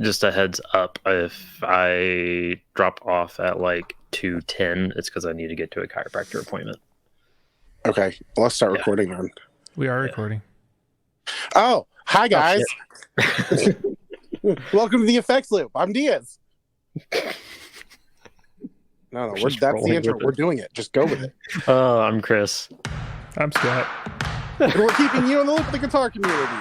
Just a heads up, if I drop off at like 2:10, it's because I need to get to a chiropractor appointment. Okay, well, let's start Yeah. recording then. We are recording. Oh, hi guys. shit. Welcome to the Effects Loop. I'm Diaz. No, that's Just the rolling intro. with it. We're doing it. Just go with it. I'm Chris. I'm Scott. And we're keeping you in the loop of the guitar community.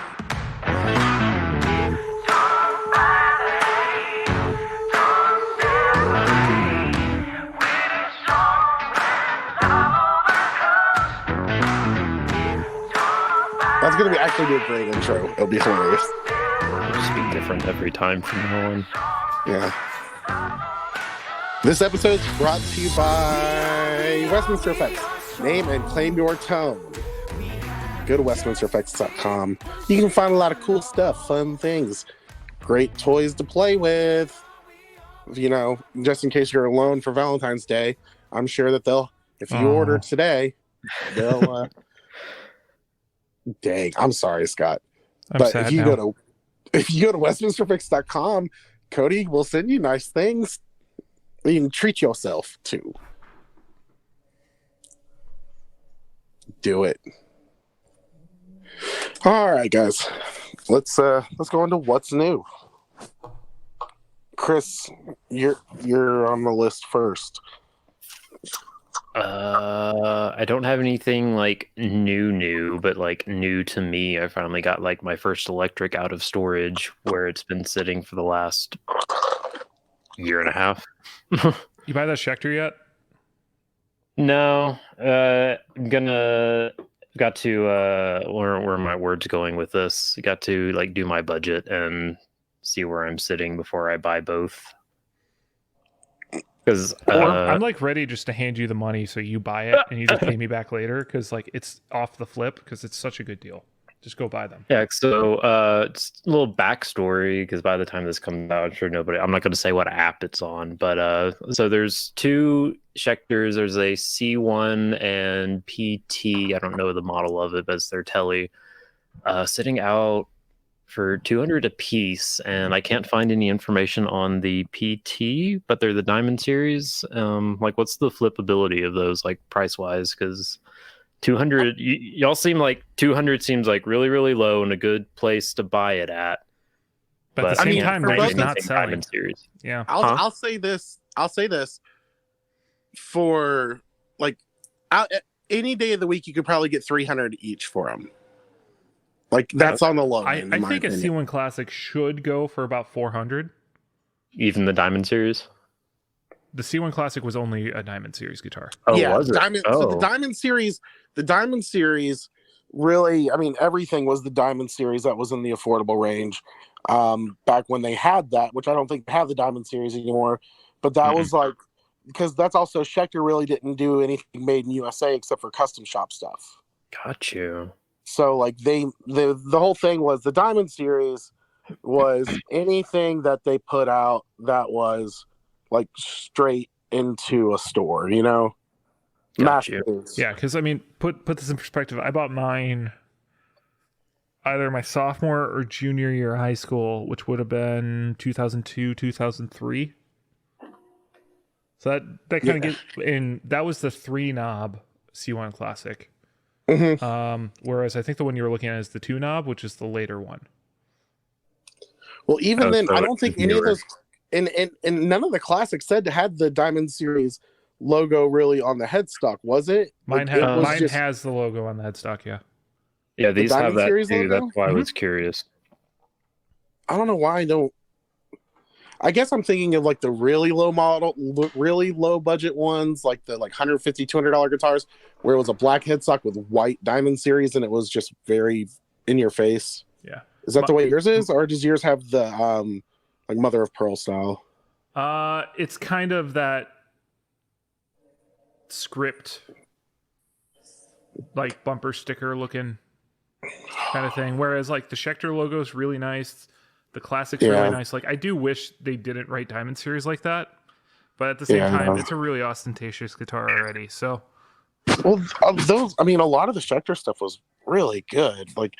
That's going to actually be a great intro. It'll be hilarious. It'll just be different every time from now on. Yeah. This episode is brought to you by Westminster Effects. Name and claim your tone. Go to westminstereffects.com. You can find a lot of cool stuff, fun things, great toys to play with. You know, just in case you're alone for Valentine's Day, I'm sure that if you order today, they'll. Dang, I'm sorry, Scott. But if you go to westminstereffects.com, Cody will send you nice things. You can treat yourself to. Do it. All right, guys. Let's go into what's new. Chris, you're on the list first. I don't have anything like new, but like new to me. I finally got like my first electric out of storage, where it's been sitting for the last year and a half. You buy that Schecter yet? No, got to where are my words going with this? Got to like do my budget and see where I'm sitting before I buy both. Because I'm like ready just to hand you the money so you buy it and you just pay me back later, because like it's off the flip, because it's such a good deal. Just go buy them. Yeah, so it's a little backstory, because by the time this comes out, I'm sure I'm not going to say what app it's on, but so there's two Schecters. There's a C1 and PT. I don't know the model of it, but it's their Tele, sitting out for $200 a piece, and I can't find any information on the PT, but they're the Diamond series. Like, what's the flippability of those, like, price-wise? Because 200, y'all seem like 200 seems like really, really low and a good place to buy it at. But at the same time, they're just not selling. Diamond series. Yeah. I'll say this. For like any day of the week, you could probably get 300 each for them. Like, that's on the low end. I think a C1 Classic should go for about 400. Even the Diamond series? The C1 Classic was only a Diamond series guitar. Oh, yeah, was it? So the Diamond series really, I mean, everything was the Diamond series that was in the affordable range. Back when they had that, which I don't think they have the Diamond series anymore, but that was like, because that's also Schecter really didn't do anything made in USA except for custom shop stuff. Got you. So like the whole thing was the Diamond series was anything that they put out that was like straight into a store, you know? Got you. Yeah, because I mean, put this in perspective. I bought mine either my sophomore or junior year of high school, which would have been 2002, 2003. So that kind of gets in. That was the 3-knob C1 Classic. Whereas I think the one you were looking at is the 2-knob, which is the later one. Well, even then, I don't think any of those, and none of the classics had the Diamond series logo really on the headstock, was it? Mine has the logo on the headstock. Yeah, these have that too. Logo? That's why I was curious. I don't know why I don't. I guess I'm thinking of like the really low budget ones, like the $150, $200 guitars, where it was a black headstock with white Diamond series, and it was just very in your face. Yeah. Is that the way yours is, or does yours have the like mother of pearl style? It's kind of that script, like bumper sticker looking kind of thing. Whereas like the Schecter logo is really nice. The Classic's really nice. Like, I do wish they didn't write Diamond series like that, but at the same time, it's a really ostentatious guitar already. So, well, a lot of the Schecter stuff was really good. Like,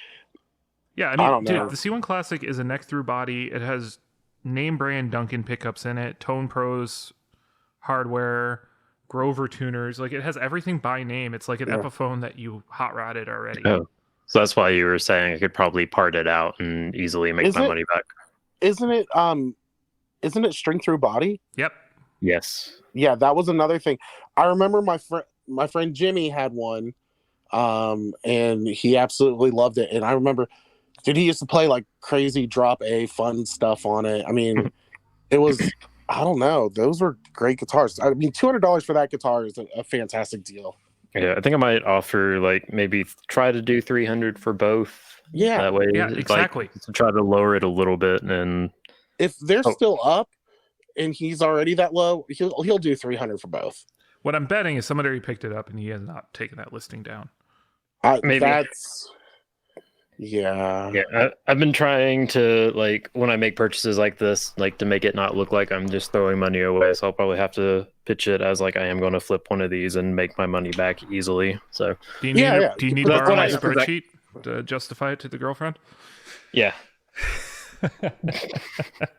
Yeah, I I mean, don't dude, know. the C1 Classic is a neck through body. It has name brand Duncan pickups in it, Tone Pros hardware, Grover tuners. Like, it has everything by name. It's like an Yeah. Epiphone that you hot rodded already. Oh, so that's why you were saying I could probably part it out and easily make Is my it? money back. Isn't it? Isn't it string through body? Yep. Yes. Yeah, that was another thing. I remember my friend Jimmy had one, and he absolutely loved it. And I remember, dude, he used to play like crazy drop A fun stuff on it. I mean, it was, I don't know, those were great guitars. I mean, $200 for that guitar is a fantastic deal. Yeah, I think I might offer like maybe try to do 300 for both. Yeah, That way, Yeah, like, exactly. to try to lower it a little bit, and if they're Oh. still up and he's already that low, he'll do 300 for both. What I'm betting is somebody already picked it up and he has not taken that listing down. Maybe. That's yeah. I've been trying to, like, when I make purchases like this, like, to make it not look like I'm just throwing money away. So I'll probably have to pitch it as like I am going to flip one of these and make my money back easily. So Do you need, Yeah, do you yeah. need to That's borrow what my I- spreadsheet to justify it to the girlfriend? yeah,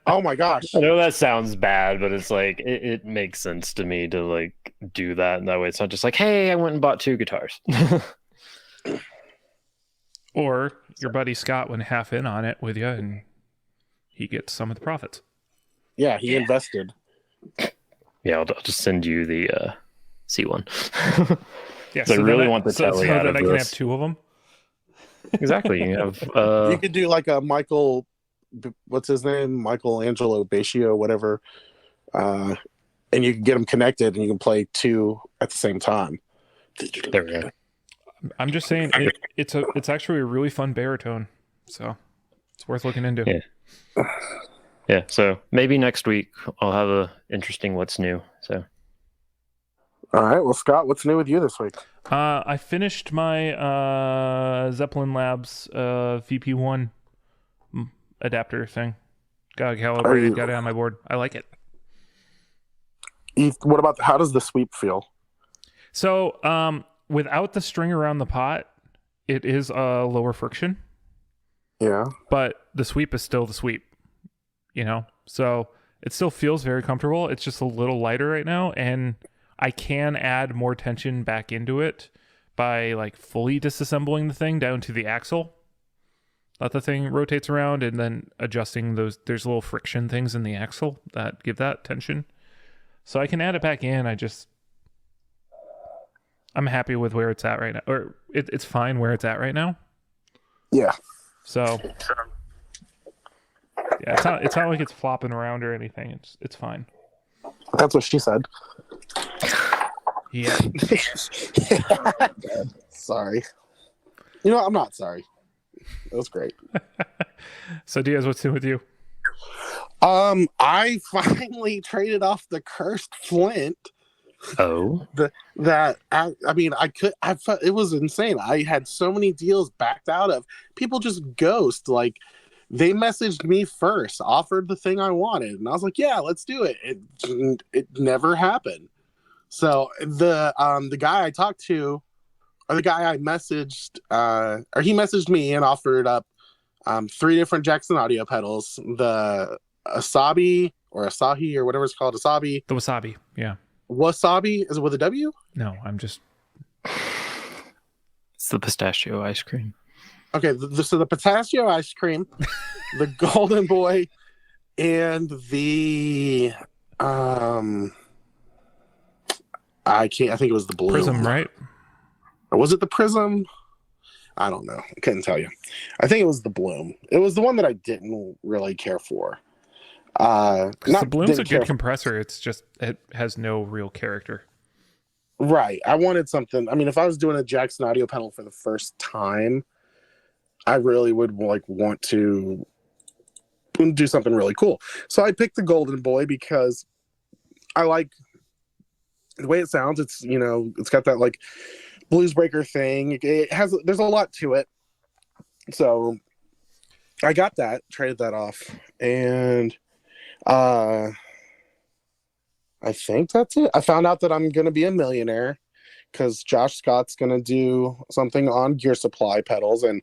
Oh my gosh. I know that sounds bad, but it's like it makes sense to me to like do that, and that way it's not just like, hey, I went and bought 2 guitars. Or your buddy Scott went half in on it with you and he gets some of the profits. Yeah, he invested. Yeah, I'll just send you the C1. Yeah, So I really then want the so telly out that of I can have this. 2 of them. Exactly. You have You could do like a Michael, what's his name? Michelangelo Baccio, whatever. And you can get them connected and you can play 2 at the same time. there we go. I'm just saying it's actually a really fun baritone, so it's worth looking into. Yeah. Yeah, so maybe next week I'll have a interesting what's new. So All right. Well, Scott, what's new with you this week? I finished my Zeppelin Labs VP1 adapter thing. Got it calibrated, got it on my board. I like it. What about how does the sweep feel? So without the string around the pot, it is a lower friction, Yeah. but the sweep is still the sweep, you know? So it still feels very comfortable. It's just a little lighter right now, and I can add more tension back into it by like fully disassembling the thing down to the axle. Let the thing rotates around and then adjusting those. There's little friction things in the axle that give that tension. So I can add it back in. I'm happy with where it's at right now. Or it's fine where it's at right now. Yeah. So yeah, it's not like it's flopping around or anything. It's fine. That's what she said. Yeah. Sorry. You know, I'm not sorry. That was great. So Diaz, what's new with you? I finally traded off the cursed flint. oh, It was insane. I had so many deals backed out of. People just ghost. Like, they messaged me first, offered the thing I wanted, and I was like, yeah, let's do it. It never happened. So the guy I talked to, or the guy I messaged, or he messaged me and offered up 3 different Jackson audio pedals: the Asabi or Asahi or whatever it's called, Asabi. The wasabi. Yeah. Wasabi, is it with a W? No, I'm just. it's the pistachio ice cream. Okay, so the pistachio ice cream, the Golden Boy, and the I think it was the Bloom. Prism, right? Or was it the Prism? I don't know. I couldn't tell you. I think it was the Bloom. It was the one that I didn't really care for. The Bloom's a good compressor. It's just it has no real character. Right. I wanted something. I mean, if I was doing a Jackson audio pedal for the first time, I really would want to do something really cool. So I picked the Golden Boy because I like the way it sounds. It's, it's got that like blues breaker thing. There's a lot to it. So I got that, traded that off, and I think that's it. I found out that I'm going to be a millionaire because Josh Scott's going to do something on Gear Supply pedals, and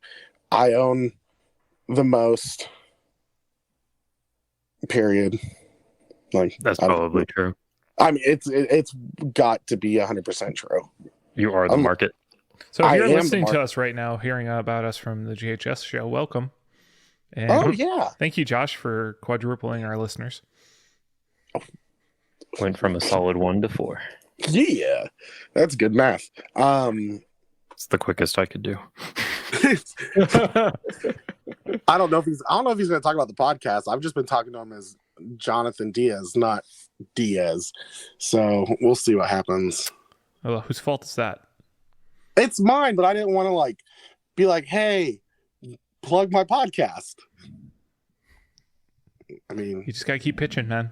I own the most. Period. Like That's probably true. I mean, it's got to be 100% true. You are the market. So if you're listening to us right now, hearing about us from the GHS show, welcome. And yeah. Thank you, Josh, for quadrupling our listeners. Went from a solid 1 to 4. Yeah. That's good math. It's the quickest I could do. I don't know if he's going to talk about the podcast. I've just been talking to him as Jonathan Diaz, not Diaz. So we'll see what happens. Well, whose fault is that? It's mine, but I didn't want to be like, hey, plug my podcast. I mean, you just gotta keep pitching, man.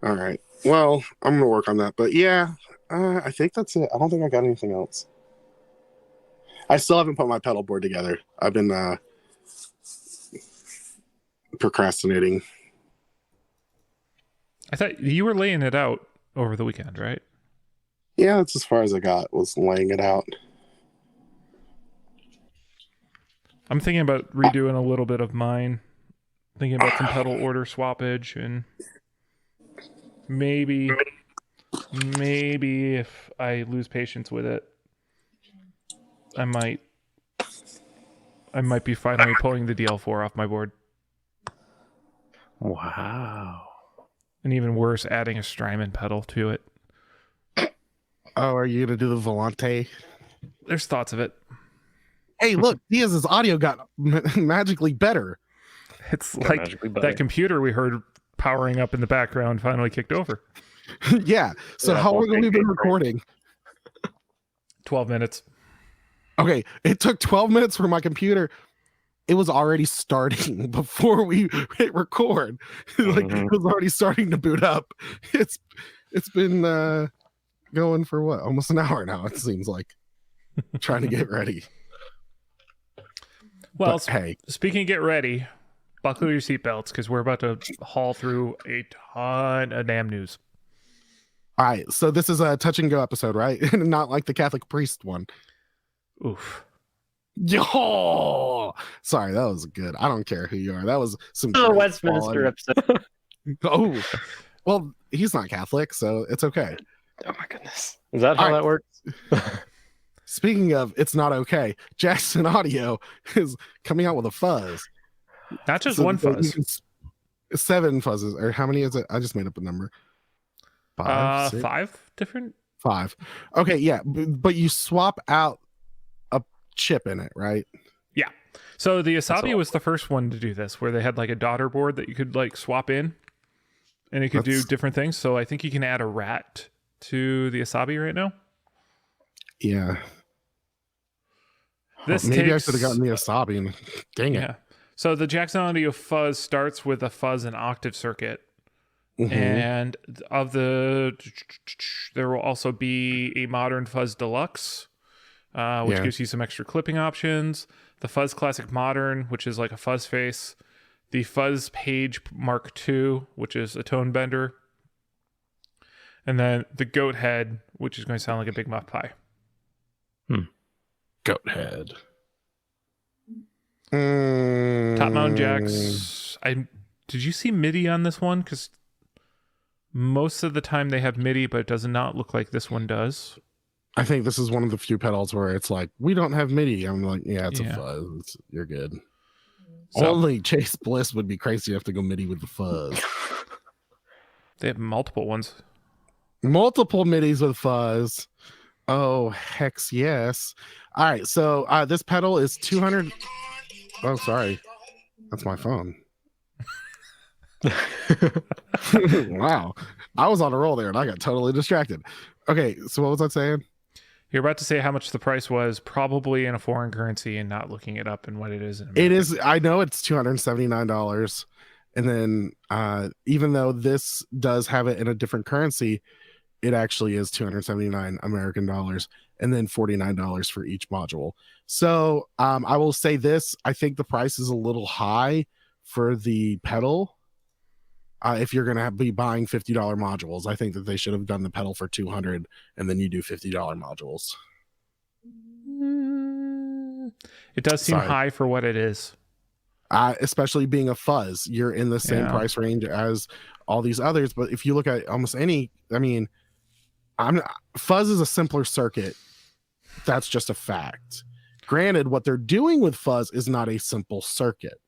All right. Well, I'm gonna work on that. But yeah, I think that's it. I don't think I got anything else. I still haven't put my pedal board together. I've been procrastinating. I thought you were laying it out over the weekend, right? Yeah, that's as far as I got, was laying it out. I'm thinking about redoing a little bit of mine. Thinking about some pedal order swappage, and maybe if I lose patience with it, I might be finally pulling the DL4 off my board. Wow. And even worse, adding a Strymon pedal to it. Oh, are you gonna do the Volante? There's thoughts of it. Hey, look, Diaz's audio got magically better. It's like that computer we heard powering up in the background finally kicked over. Yeah. So how long have we been recording? 12 minutes. Okay. It took 12 minutes for my computer. It was already starting before we hit record. It was already starting to boot up. It's been going for what? Almost an hour now, it seems like. Trying to get ready. Well, hey, speaking of get ready, buckle your seatbelts because we're about to haul through a ton of NAMM news. All right, so this is a touch and go episode, right? Not like the Catholic priest one. Oof. Yo! Sorry, that was good. I don't care who you are. That was some Westminster episode. Oh, well, he's not Catholic, so it's okay. Oh my goodness. Is that how that works? Speaking of, it's not okay. Jackson Audio is coming out with a fuzz. Not just one fuzz. 7 fuzzes. Or how many is it? I just made up a number. 5? 5 different? 5. Okay, yeah. But you swap out a chip in it, right? Yeah. So the Asabi was the first one to do this, where they had like a daughter board that you could like swap in. And it could do different things. So I think you can add a rat to the Asabi right now. Yeah. Maybe I should have gotten the Asabi and dang it. Yeah. So the Jackson Audio fuzz starts with a fuzz and octave circuit. And there will also be a modern fuzz deluxe, which gives you some extra clipping options. The fuzz classic modern, which is like a fuzz face. The fuzz page Mark II, which is a tone bender. And then the goat head, which is going to sound like a big muff pie. Goat head. Top mount jacks. Did you see MIDI on this one? Because most of the time they have MIDI, but it does not look like this one does. I think this is one of the few pedals where it's like, we don't have MIDI. I'm like, yeah, it's a fuzz. You're good. So, only Chase Bliss would be crazy enough to go MIDI with the fuzz. They have multiple ones. Multiple MIDIs with fuzz. Oh, hex yes. All right, so this pedal is 200. Oh, sorry. That's my phone. Wow. I was on a roll there and I got totally distracted. Okay, so what was I saying? You're about to say how much the price was, probably in a foreign currency, and not looking it up and what it is in America. It is. I know it's $279. And then even though this does have it in a different currency, it actually is 279 American dollars and then $49 for each module. So I will say this. I think the price is a little high for the pedal. If you're going to be buying $50 modules, I think that they should have done the pedal for $200 and then you do $50 modules. It does seem Sorry. high for what it is. Especially being a fuzz, you're in the same price range as all these others. But if you look at almost any, I mean, fuzz is a simpler circuit. That's just a fact. Granted, what they're doing with fuzz is not a simple circuit.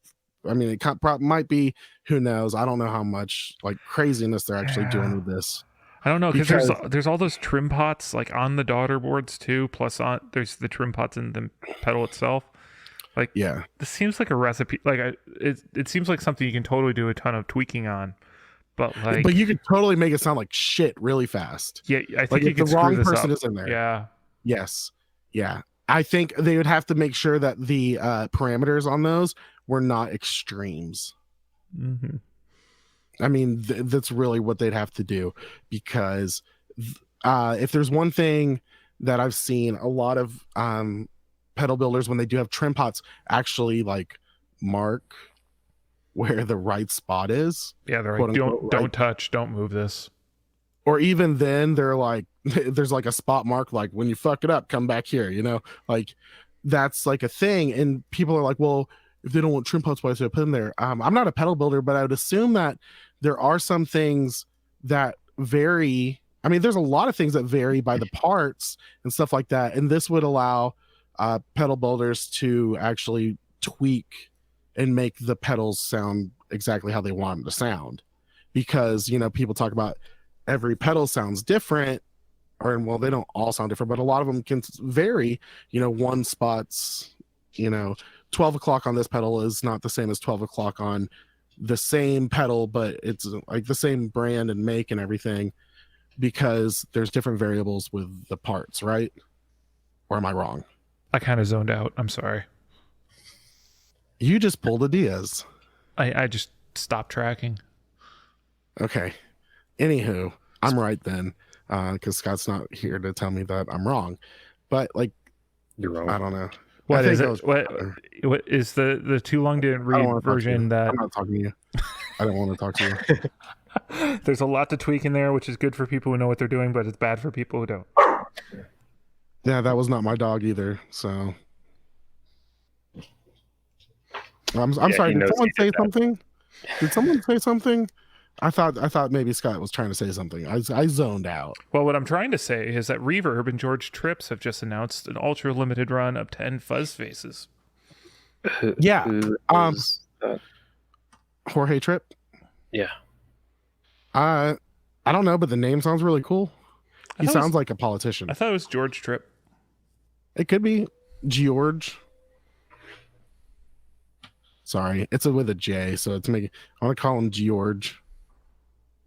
I mean, it might be, who knows? I don't know how much like craziness they're actually doing with this. I don't know, because there's all those trim pots like on the daughter boards too. Plus, there's the trim pots in the pedal itself. Like, yeah, this seems like a recipe. Like, it seems like something you can totally do a ton of tweaking on. But you could totally make it sound like shit really fast. Yeah, I think like you if can the wrong this person up. is in there. Yeah. Yes. Yeah. I think they would have to make sure that the parameters on those were not extremes. Mm-hmm. I mean, that's really what they'd have to do, because if there's one thing that I've seen, a lot of pedal builders, when they do have trim pots, actually like mark where the right spot is. Yeah, they're like, don't touch, don't move this. Or even then, they're like, there's like a spot mark, like when you fuck it up, come back here, you know, like that's like a thing. And people are like, well, if they don't want trim pots, why should I put them there? I'm not a pedal builder, but I would assume that there are some things that vary. I mean, there's a lot of things that vary by the parts and stuff like that. And this would allow pedal builders to actually tweak and make the pedals sound exactly how they want them to sound. Because, you know, people talk about every pedal sounds different, or, well, they don't all sound different, but a lot of them can vary. You know, one spot's, you know, 12 o'clock on this pedal is not the same as 12 o'clock on the same pedal, but it's like the same brand and make and everything, because there's different variables with the parts, right? Or am I wrong? I kind of zoned out. I'm sorry. You just pulled a Diaz. I just stopped tracking. Okay. Anywho, I'm right then, because Scott's not here to tell me that I'm wrong. But like, you're wrong. I don't know. What is it? What is the too long didn't read version that? I'm not talking to you. I don't want to talk to you. There's a lot to tweak in there, which is good for people who know what they're doing, but it's bad for people who don't. Yeah, that was not my dog either. So I'm sorry. Did someone say something? Did someone say something? I thought maybe Scott was trying to say something. I zoned out. Well, what I'm trying to say is that Reverb and George Trips have just announced an ultra limited run of 10 fuzz faces. Yeah. Jorge Tripp? Yeah. I don't know, but the name sounds really cool. He sounds like a politician. I thought it was George Tripp. It could be George. Sorry, it's with a J, so it's making. I want to call him George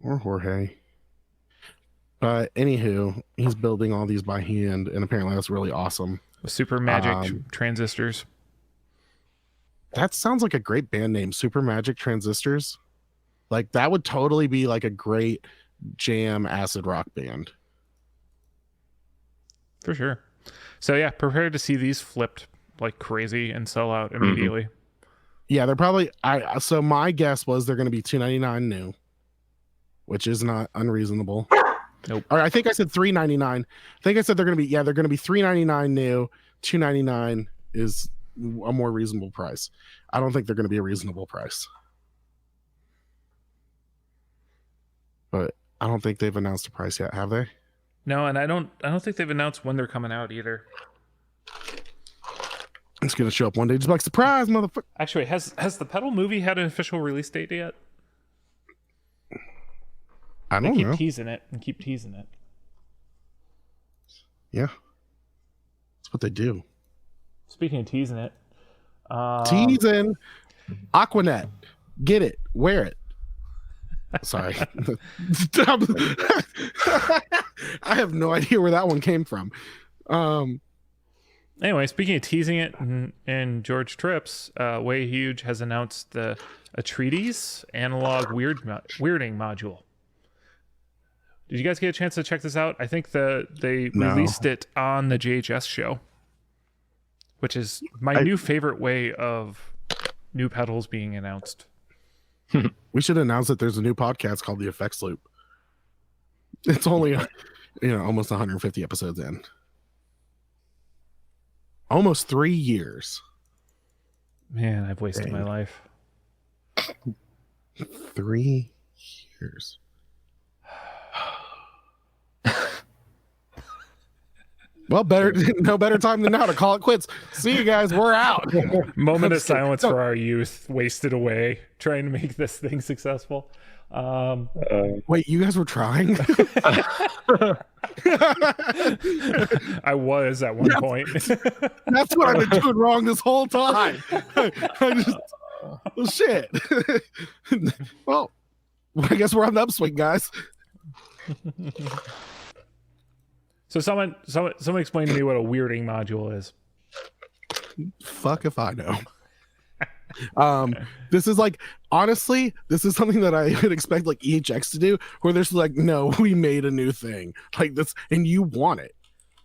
or Jorge. But anywho, he's building all these by hand, and apparently that's really awesome. Super Magic Transistors. That sounds like a great band name, Super Magic Transistors. Like, that would totally be like a great jam acid rock band. For sure. So yeah, prepare to see these flipped like crazy and sell out immediately. Mm-hmm. Yeah, they're probably. So my guess was they're going to be $299 new, which is not unreasonable. Nope. Or I think I said $399. I think I said they're going to be. Yeah, they're going to be $399 new. $299 is a more reasonable price. I don't think they're going to be a reasonable price. But I don't think they've announced a price yet, have they? No, and I don't think they've announced when they're coming out either. It's gonna show up one day, just like, surprise, motherfucker. Actually, has the Pedal movie had an official release date yet? I don't know. Keep teasing it and keep teasing it. Yeah, that's what they do. Speaking of teasing it, teasing Aquanet, get it, wear it. Sorry. I have no idea where that one came from. Anyway, speaking of teasing it and George Trips, Way Huge has announced a treaties analog weirding module. Did you guys get a chance to check this out? I think they released it on the JHS show, which is my new favorite way of new pedals being announced. We should announce that there's a new podcast called The Effects Loop. It's only almost 150 episodes in. Almost 3 years. Man, I've wasted my life. 3 years. Well, no better time than now to call it quits. See you guys. We're out. Moment of silence for our youth wasted away trying to make this thing successful. Wait, you guys were trying? I was at one point. That's what I've been doing wrong this whole time. Well, shit. Well, I guess we're on the upswing, guys. So someone explain to me what a weirding module is. Fuck if I know. This is like, honestly, this is something that I would expect like EHX to do, where there's like, no, we made a new thing like this and you want it.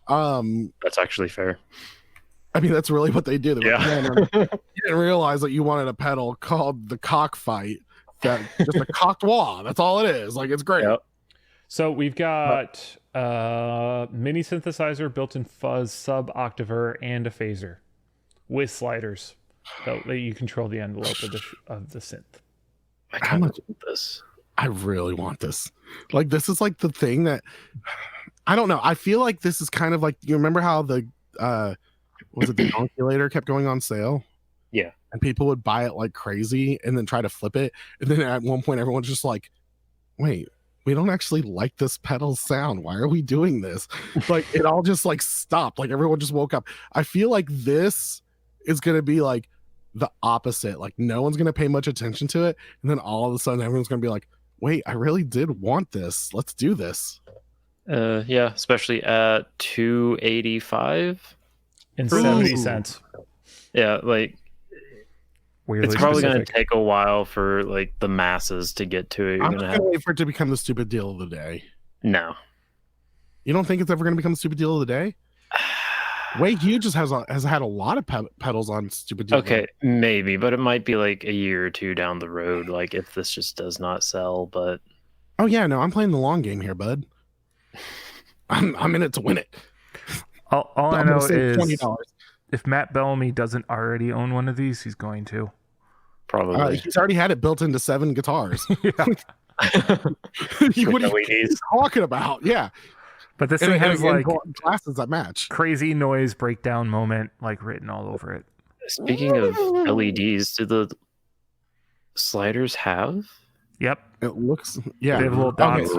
That's actually fair. I mean, that's really what they do. Yeah. Like, you didn't realize that you wanted a pedal called the cockfight, that just a cocked wah. That's all it is. Like, it's great. Yep. So we've got mini synthesizer, built-in fuzz, sub octaver, and a phaser with sliders so that you control the envelope of the synth. I kind of want this. I really want this. Like, this is like the thing that I don't know. I feel like this is kind of like, you remember how the was it the calculator kept going on sale? Yeah. And people would buy it like crazy and then try to flip it. And then at one point, everyone's just like, wait, we don't actually like this pedal sound. Why are we doing this? Like, it all just like stopped. Like, everyone just woke up. I feel like this is going to be like the opposite. Like, no one's going to pay much attention to it. And then all of a sudden, everyone's going to be like, wait, I really did want this. Let's do this. Yeah, especially at $285 and 70 cents. Yeah, like Weirdly it's probably going specific. to take a while for like the masses to get to it. You're I'm gonna just have going to wait for it to become the stupid deal of the day. no. You don't think it's ever going to become the stupid deal of the day? Way Hugh just has had a lot of pedals on stupid deal. Okay, maybe, but it might be like a year or two down the road. Like if this just does not sell, but Oh yeah, no, I'm playing the long game here, bud. I'm in it to win it. All I know is $20. if Matt Bellamy doesn't already own one of these, he's going to. probably. He's already had it built into 7 guitars. Yeah. What are you LEDs. talking about? Yeah, But this thing has like glasses that match. crazy noise breakdown moment like written all over it. Speaking of LEDs, do the sliders have? Yep. It looks, yeah. They have little dots.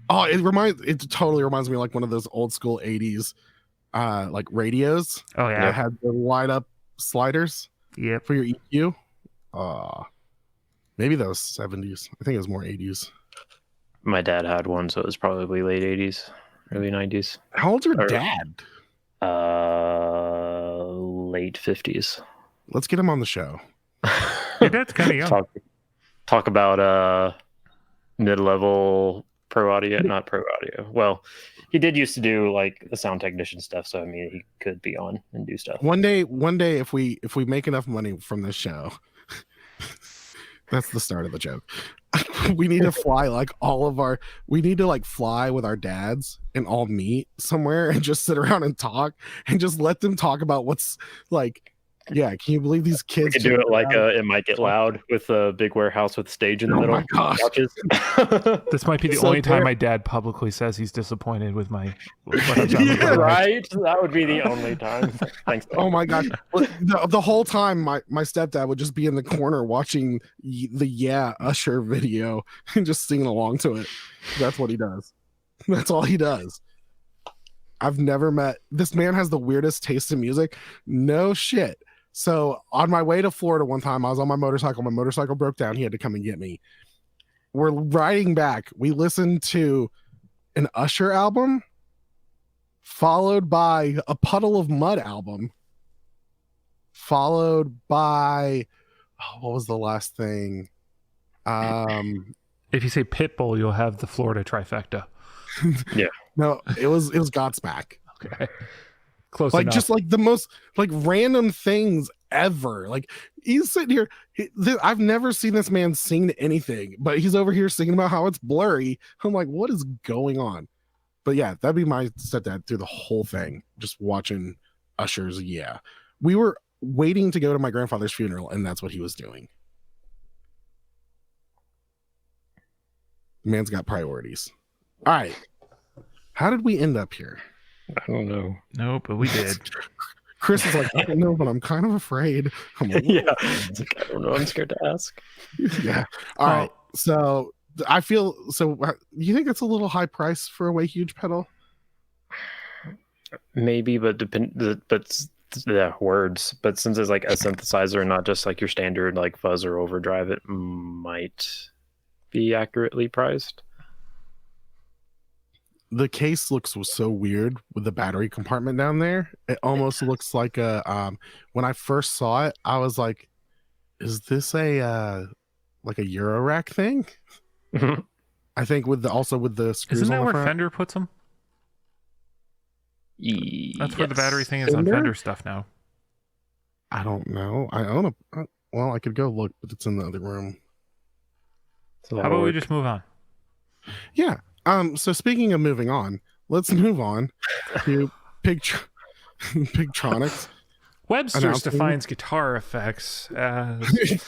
Oh, it totally reminds me of like one of those old school 80s like radios Oh that yeah. had the light up sliders Yep. for your EQ. Maybe those 70s. I think it was more 80s. My dad had one, so it was probably late 80s, early 90s. How old's your Or- dad? Late 50s. Let's get him on the show. Your dad's kind of young. Talk about mid-level pro audio, not pro audio. Well, he did used to do like the sound technician stuff, so I mean he could be on and do stuff. One day if we make enough money from this show, that's the start of the joke. We need to fly we need to like fly with our dads and all meet somewhere and just sit around and talk and just let them talk about what's like. Yeah, can you believe these We kids could do it like It Might Get Loud with a big warehouse with stage in the Oh middle. my gosh. Couches. This might be the So only time there- my dad publicly says he's disappointed with my. What I've done with my life. Right? That would be the only time. Thanks. Oh my god! The whole time, my stepdad would just be in the corner watching the Yeah Usher video and just singing along to it. That's what he does. That's all he does. I've never met this man. Has the weirdest taste in music. No shit. So on my way to Florida one time, I was on my motorcycle. My motorcycle broke down. He had to come and get me. We're riding back. We listened to an Usher album, followed by a Puddle of Mud album, followed by what was the last thing? If you say Pitbull, you'll have the Florida trifecta. No, it was Godsmack. Okay. Close Like enough. just like the most like random things ever. Like he's sitting here. I've never seen this man sing to anything, but he's over here singing about how it's blurry. I'm like, what is going on? But yeah, that'd be my stepdad through the whole thing, just watching ushers, yeah. We were waiting to go to my grandfather's funeral, and that's what he was doing. Man's got priorities. All right. How did we end up here? I don't know. No, but we did. Chris is like, I don't know, but I'm kind of afraid. Yeah. It's like, I don't know. I'm scared to ask. Yeah. All right. So I feel so. You think it's a little high price for a way huge pedal? Maybe, but the words. But since it's like a synthesizer, not just like your standard like fuzz or overdrive, it might be accurately priced. The case looks so weird with the battery compartment down there. It almost looks like a when I first saw it, I was like, is this a like a Eurorack thing? I think with the screws. Isn't that on the where front. Fender puts them? That's where the battery thing is Fender? on Fender stuff now. I don't know. I own a well, I could go look, but it's in the other room. How about we just move on? Yeah. So speaking of moving on, let's move on to Pigtronics. Webster's defines guitar effects as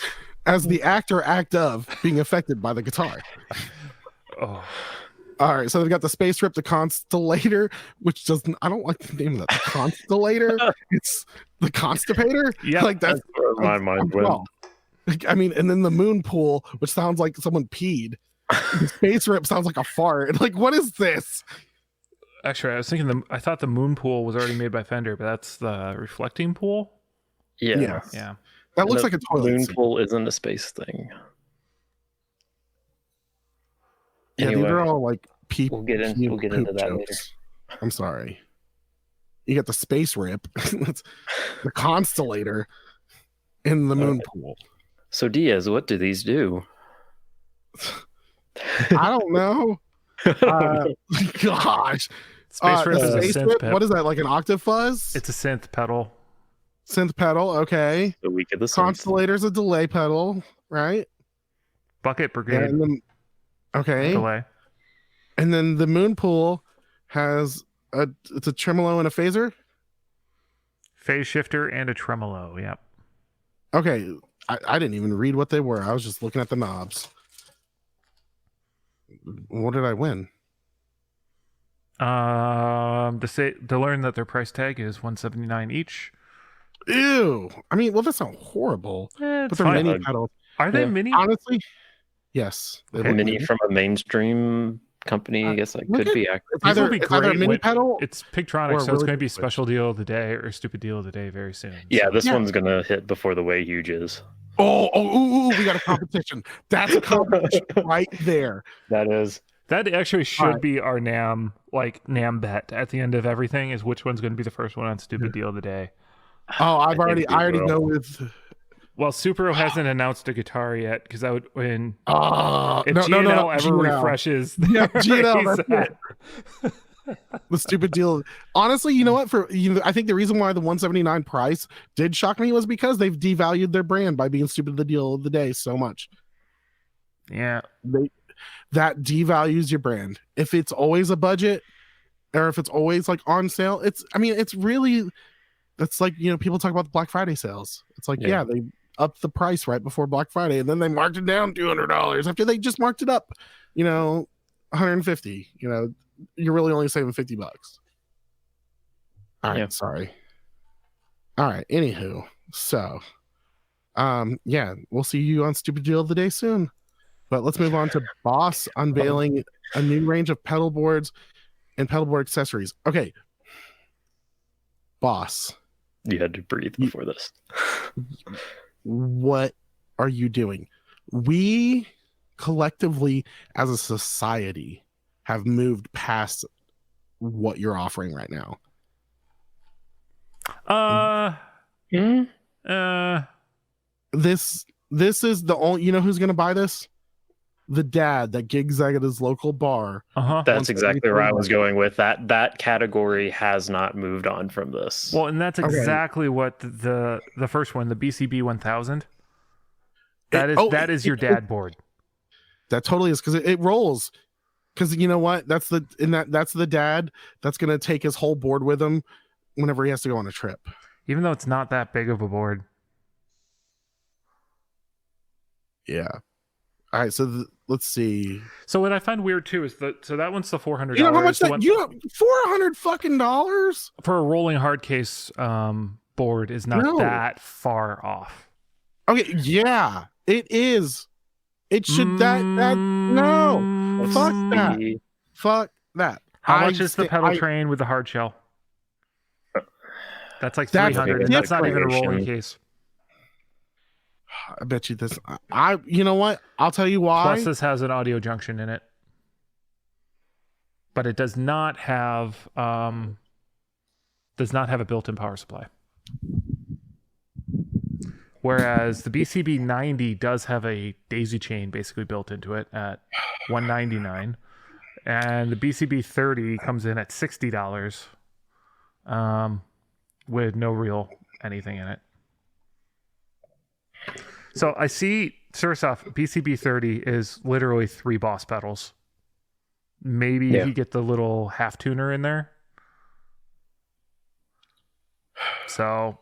as the act or act of being affected by the guitar. Oh. All right, so they've got the Space Rip, the Constellator, which doesn't. I don't like the name of that. The Constellator. It's the Constipator. Yeah, like that's where my mind went. Well, I mean, and then the Moon Pool, which sounds like someone peed. The Space Rip sounds like a fart. Like, what is this? Actually, I was thinking I thought the Moon Pool was already made by Fender, but that's the reflecting pool. Yeah. That looks like a toilet Moon seat. Pool isn't a space thing. Yeah, Anyway, these are all like we'll get into that jokes. later. I'm sorry. You got the Space Rip, the Constellator, and the Moon Pool. So Diaz, what do these do? I don't know. Gosh. Space Rip is a Space synth Rip, pedal. what is that, like an octave fuzz? It's a synth pedal. Synth pedal, okay. The week of the synth. Constellator's a delay pedal, right? Bucket Brigade And then, okay. delay. And then the Moon Pool has it's a tremolo and a phaser. Phase shifter and a tremolo. Yep. Okay. I didn't even read what they were. I was just looking at the knobs. What did I win? To learn that their price tag is $179 each. Ew. I mean, well, that's not horrible. But It's they're fine. mini pedals. Are they Yeah. mini? Honestly, yes. They Okay. look Mini mini. from a mainstream company, I guess that look could at- be accurate. It's either, will be it's either a great mini when- pedal. It's Pigtronics, Or so it's really going to be good. special deal of the day or stupid deal of the day very soon. Yeah, So- this Yeah. one's gonna hit before the way huge is. Ooh, we got a competition. That's a competition right there. That is. That actually should Alright. be our NAMM bet at the end of everything is which one's going to be the first one on stupid deal of the day. Oh, I think already we will. know with. Well, Supero hasn't announced a guitar yet because that would when if No, GNL ever GNL. refreshes, Yeah, their GNL, that's reset. the stupid deal. Honestly, you know what? I think the reason why the 179 price did shock me was because they've devalued their brand by being stupid the deal of the day so much. Yeah, That devalues your brand. If it's always a budget, or if it's always like on sale, it's really. That's like, people talk about the Black Friday sales. It's like, Yeah. they upped the price right before Black Friday, and then they marked it down $200 after they just marked it up, $150. You're really only saving $50. All right, Yeah. sorry. All right, anywho, so, we'll see you on Stupid Deal of the Day soon. But let's move on to Boss unveiling a new range of pedal boards and pedalboard accessories. Okay, Boss. You had to breathe before this. What are you doing? We collectively as a society have moved past what you're offering right now. This is the only, who's going to buy this? The dad that gigs at his local bar. That's exactly where I was going with that. That category has not moved on from this. Well, and that's Okay. exactly what the first one, the BCB 1000. That is your dad board. That totally is, because it rolls. Because you know what? That's the dad that's going to take his whole board with him whenever he has to go on a trip. Even though it's not that big of a board. Yeah. All right, so let's see. So what I find weird too is that one's the $400. You know how much that? $400 fucking dollars for a rolling hard case board is not that far off. Okay, yeah, it is. It should no. Fuck that. How much is the pedal train with the hard shell? That's like $300, and that's not even a rolling case. I bet you this. You know what? I'll tell you why. Plus, this has an audio junction in it, but it does not have a built-in power supply. Whereas the BCB 90 does have a daisy chain basically built into it at $199, and the BCB 30 comes in at $60, with no real anything in it. So I see, first off, BCB 30 is literally 3 Boss pedals. Maybe you get the little half tuner in there. So,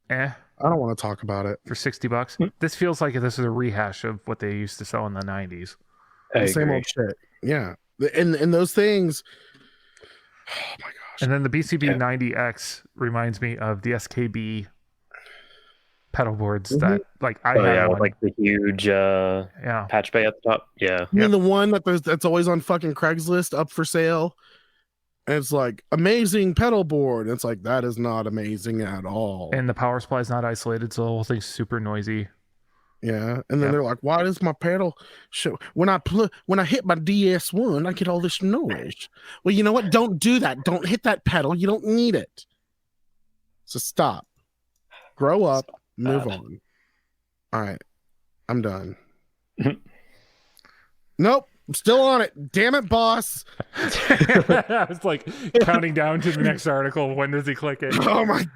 I don't want to talk about it. For $60. This feels like this is a rehash of what they used to sell in the 90s. The same old shit. Yeah. And those things. Oh my gosh. And then the BCB 90X reminds me of the SKB pedal boards that I had one. Like the huge patch bay at the top. Yeah. You mean the one that's always on fucking Craigslist up for sale? And it's like amazing pedal board. It's like that is not amazing at all. And the power supply is not isolated, so the whole thing's super noisy. Yeah. And then they're like, why does my pedal show when I hit my DS1, I get all this noise? Well, you know what? Don't do that. Don't hit that pedal. You don't need it. So stop. Grow up. Move on. All right. I'm done. Nope. I'm still on it. Damn it, boss. I was like counting down to the next article. When does he click it? Oh my.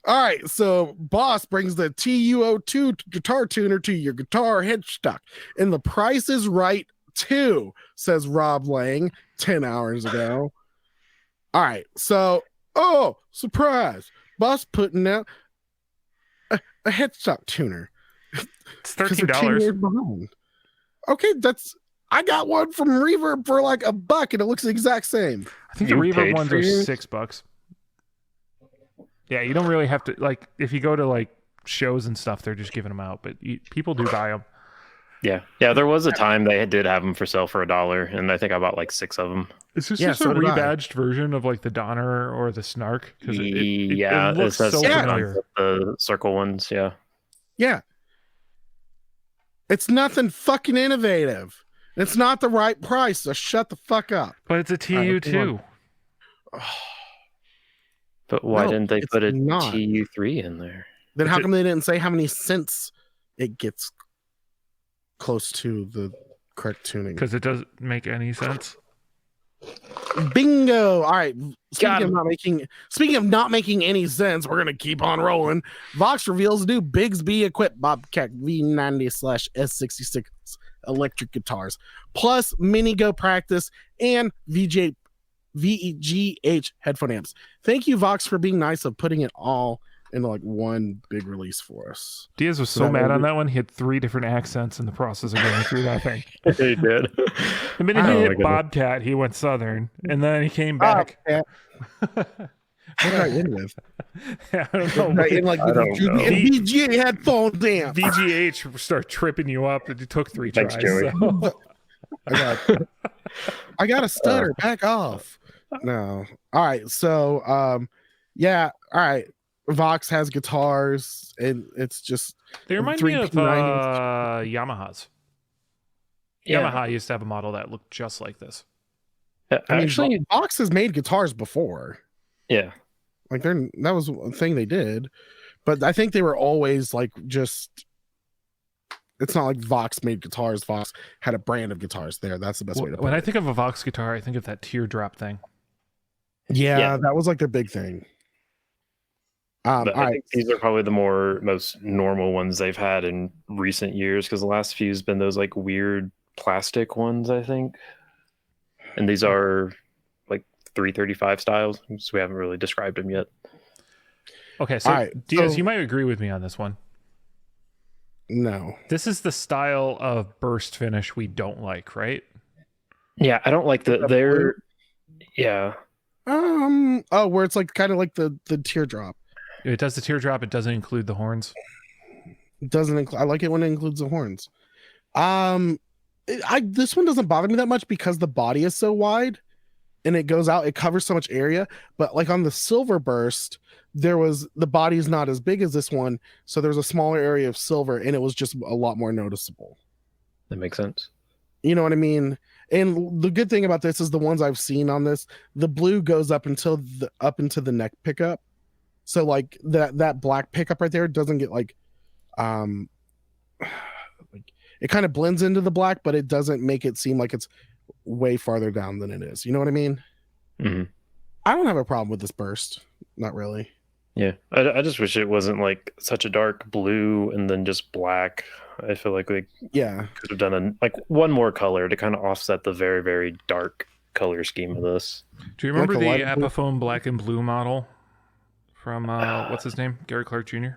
All right. So boss brings the TU02 guitar tuner to your guitar headstock. And the price is right too, says Rob Lang 10 hours ago. All right. So, surprise. Boss putting out a headstock tuner. It's $13. Okay, I got one from Reverb for like $1 and it looks the exact same. I think the Reverb ones are $6. Yeah, you don't really have to, like, if you go to like shows and stuff, they're just giving them out, but people do buy them. Yeah, there was a time they did have them for sale for $1, and I think I bought like 6 of them. Is this just a rebadged version of like the Donner or the Snark? Because it looks so familiar. The circle ones, yeah. It's nothing fucking innovative. It's not the right price, so shut the fuck up. But it's a TU2. But why didn't they put a TU3 in there? Then how come they didn't say how many cents it gets close to the correct tuning? Because it doesn't make any sense. Bingo! All right. Speaking of not making any sense, we're gonna keep on rolling. Vox reveals new Bigsby equipped Bobcat V90/S66 electric guitars, plus Mini Go Practice and VGH headphone amps. Thank you, Vox, for being nice of putting it all into like one big release for us. Diaz was so mad on that one. He had 3 different accents in the process of going through that thing. He did. The minute he hit Bobcat, he went Southern, and then he came back. What did I end with? I don't know. VGH headphone amp. VGH start tripping you up. It took 3 tries. So. I got a stutter. Back off. No. All right. So, all right. Vox has guitars, and it's just they remind me of Yamahas. Yamaha used to have a model that looked just like this. Actually, Vox has made guitars before. Yeah, like that was a thing they did, but I think they were always like just. It's not like Vox made guitars. Vox had a brand of guitars there. That's the best way to put it. When I think of a Vox guitar, I think of that teardrop thing. Yeah, that was like their big thing. But I think these are probably the most normal ones they've had in recent years, because the last few has been those like weird plastic ones, I think. And these are like 335 styles. So we haven't really described them yet. Okay, so Alright, Diaz, so- you might agree with me on this one. No. This is the style of burst finish we don't like, right? Yeah, I don't like they're yeah. Oh, where it's like kind of like the teardrop. It does the teardrop. It doesn't include the horns. It doesn't include. I like it when it includes the horns. This one doesn't bother me that much because the body is so wide and it goes out. It covers so much area. But like on the silver burst, the body is not as big as this one, so there's a smaller area of silver, and it was just a lot more noticeable. That makes sense. You know what I mean? And the good thing about this is the ones I've seen on this, the blue goes up into the neck pickup. So like that black pickup right there doesn't get like it kind of blends into the black, but it doesn't make it seem like it's way farther down than it is. You know what I mean? Mm-hmm. I don't have a problem with this burst. Not really. Yeah, I just wish it wasn't like such a dark blue and then just black. I feel like they could have done one more color to kind of offset the very, very dark color scheme of this. Do you remember Like the Epiphone black and blue model from what's his name? Gary Clark Jr.?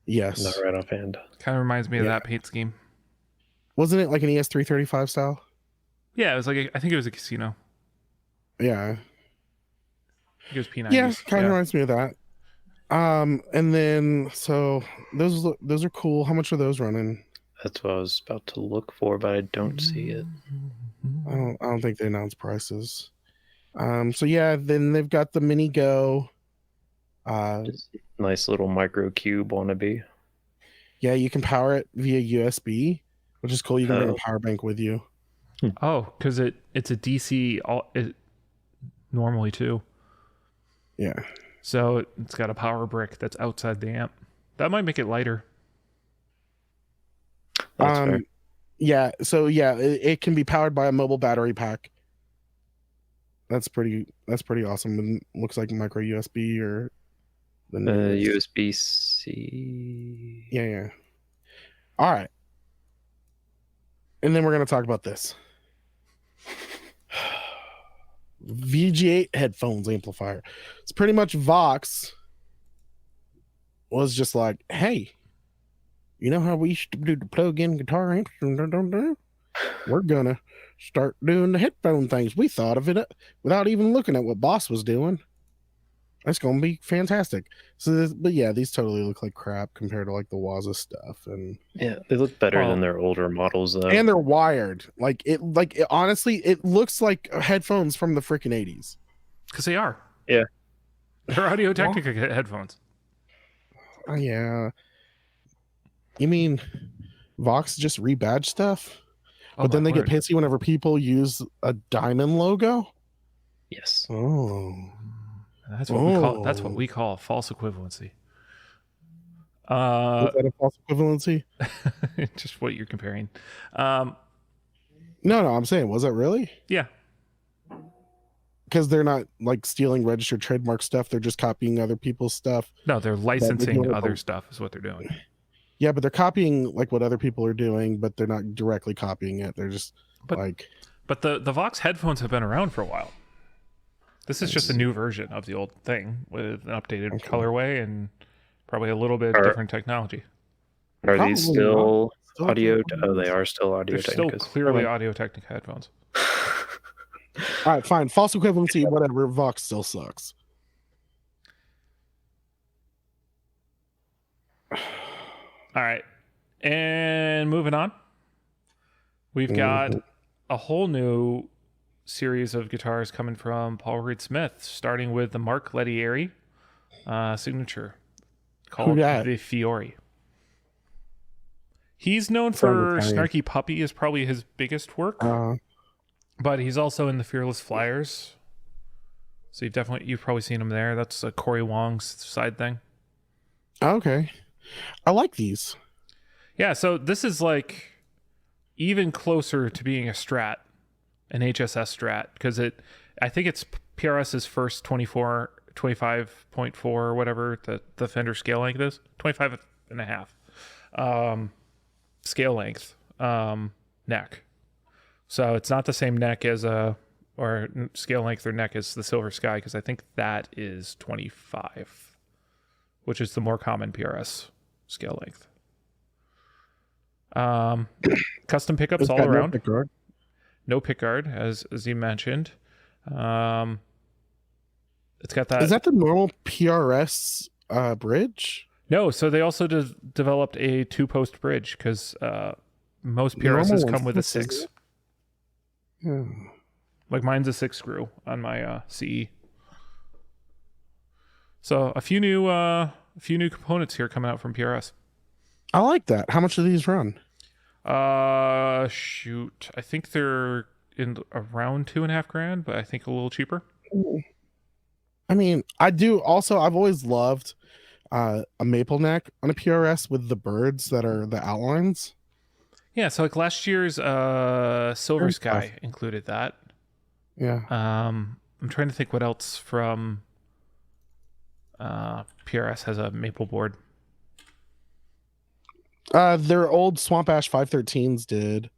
Yes. Not right offhand. Kind of reminds me of that paint scheme. Wasn't it like an ES335 style? Yeah, it was like I think it was a casino. Yeah. I think it was P90s. Yeah, kind of reminds me of that. And then so those are cool. How much are those running? That's what I was about to look for, but I don't see it. I don't think they announced prices. So yeah, then they've got the Mini Go. Just nice little micro cube wannabe. Yeah, you can power it via USB, which is cool. You can bring a power bank with you. Oh, because it's a DC normally too. Yeah. So it's got a power brick that's outside the amp. That might make it lighter. That's fair. Yeah. So yeah, it can be powered by a mobile battery pack. That's pretty awesome. And looks like micro USB or the USB-C. Yeah. All right. And then we're gonna talk about this. VG8 headphones amplifier. It's pretty much Vox was just like, hey, you know how we used to do the plug-in guitar amps? We're gonna start doing the headphone things. We thought of it without even looking at what Boss was doing. That's gonna be fantastic. So, but yeah, these totally look like crap compared to like the Waza stuff, and yeah, they look better than their older models though. And they're wired. Honestly, it looks like headphones from the freaking 80s. Because they are. Yeah. They're Audio-Technica headphones. Yeah. You mean Vox just rebadge stuff? But then they get pissy whenever people use a diamond logo? Yes. Oh. That's what we call false equivalency. Is that a false equivalency? Just what you're comparing. No, I'm saying, was it really? Yeah. Because they're not like stealing registered trademark stuff. They're just copying other people's stuff. No, they're licensing other stuff is what they're doing. Yeah, but they're copying like what other people are doing, but they're not directly copying it. They're just But the Vox headphones have been around for a while. This is just a new version of the old thing with an updated colorway and probably a little bit different technology. Are these still audio? Oh, they are still Audio They're still Technicas. clearly Audio-Technica headphones. All right, fine. False equivalency, whatever. Vox still sucks. All right. And moving on. We've got a whole new series of guitars coming from Paul Reed Smith, starting with the Mark Lettieri signature called the Fiore. He's known for Snarky Puppy is probably his biggest work, but he's also in the Fearless Flyers. So you've probably seen him there. That's Corey Wong's side thing. Okay, I like these. Yeah, so this is like even closer to being a Strat, an HSS Strat, because I think it's PRS's first 25.4 or whatever the Fender scale length is, 25 and a half scale length neck. So it's not the same neck as a or scale length or neck is the Silver Sky, because I think that is 25, which is the more common PRS scale length. Custom pickups all around. No pickguard, as you mentioned. It's got that. Is that the normal PRS bridge? No, so they also developed a 2-post bridge, because most PRSs come with a 6. Yeah. Like mine's a 6 screw on my CE. So a few new components here coming out from PRS. I like that. How much do these run? Shoot, I think they're in around $2,500, but I think a little cheaper. I mean, I've always loved a maple neck on a PRS with the birds that are the outlines. Yeah, so like last year's Silver Sky included that. Yeah. I'm trying to think what else from PRS has a maple board. Their old Swamp Ash 513s did.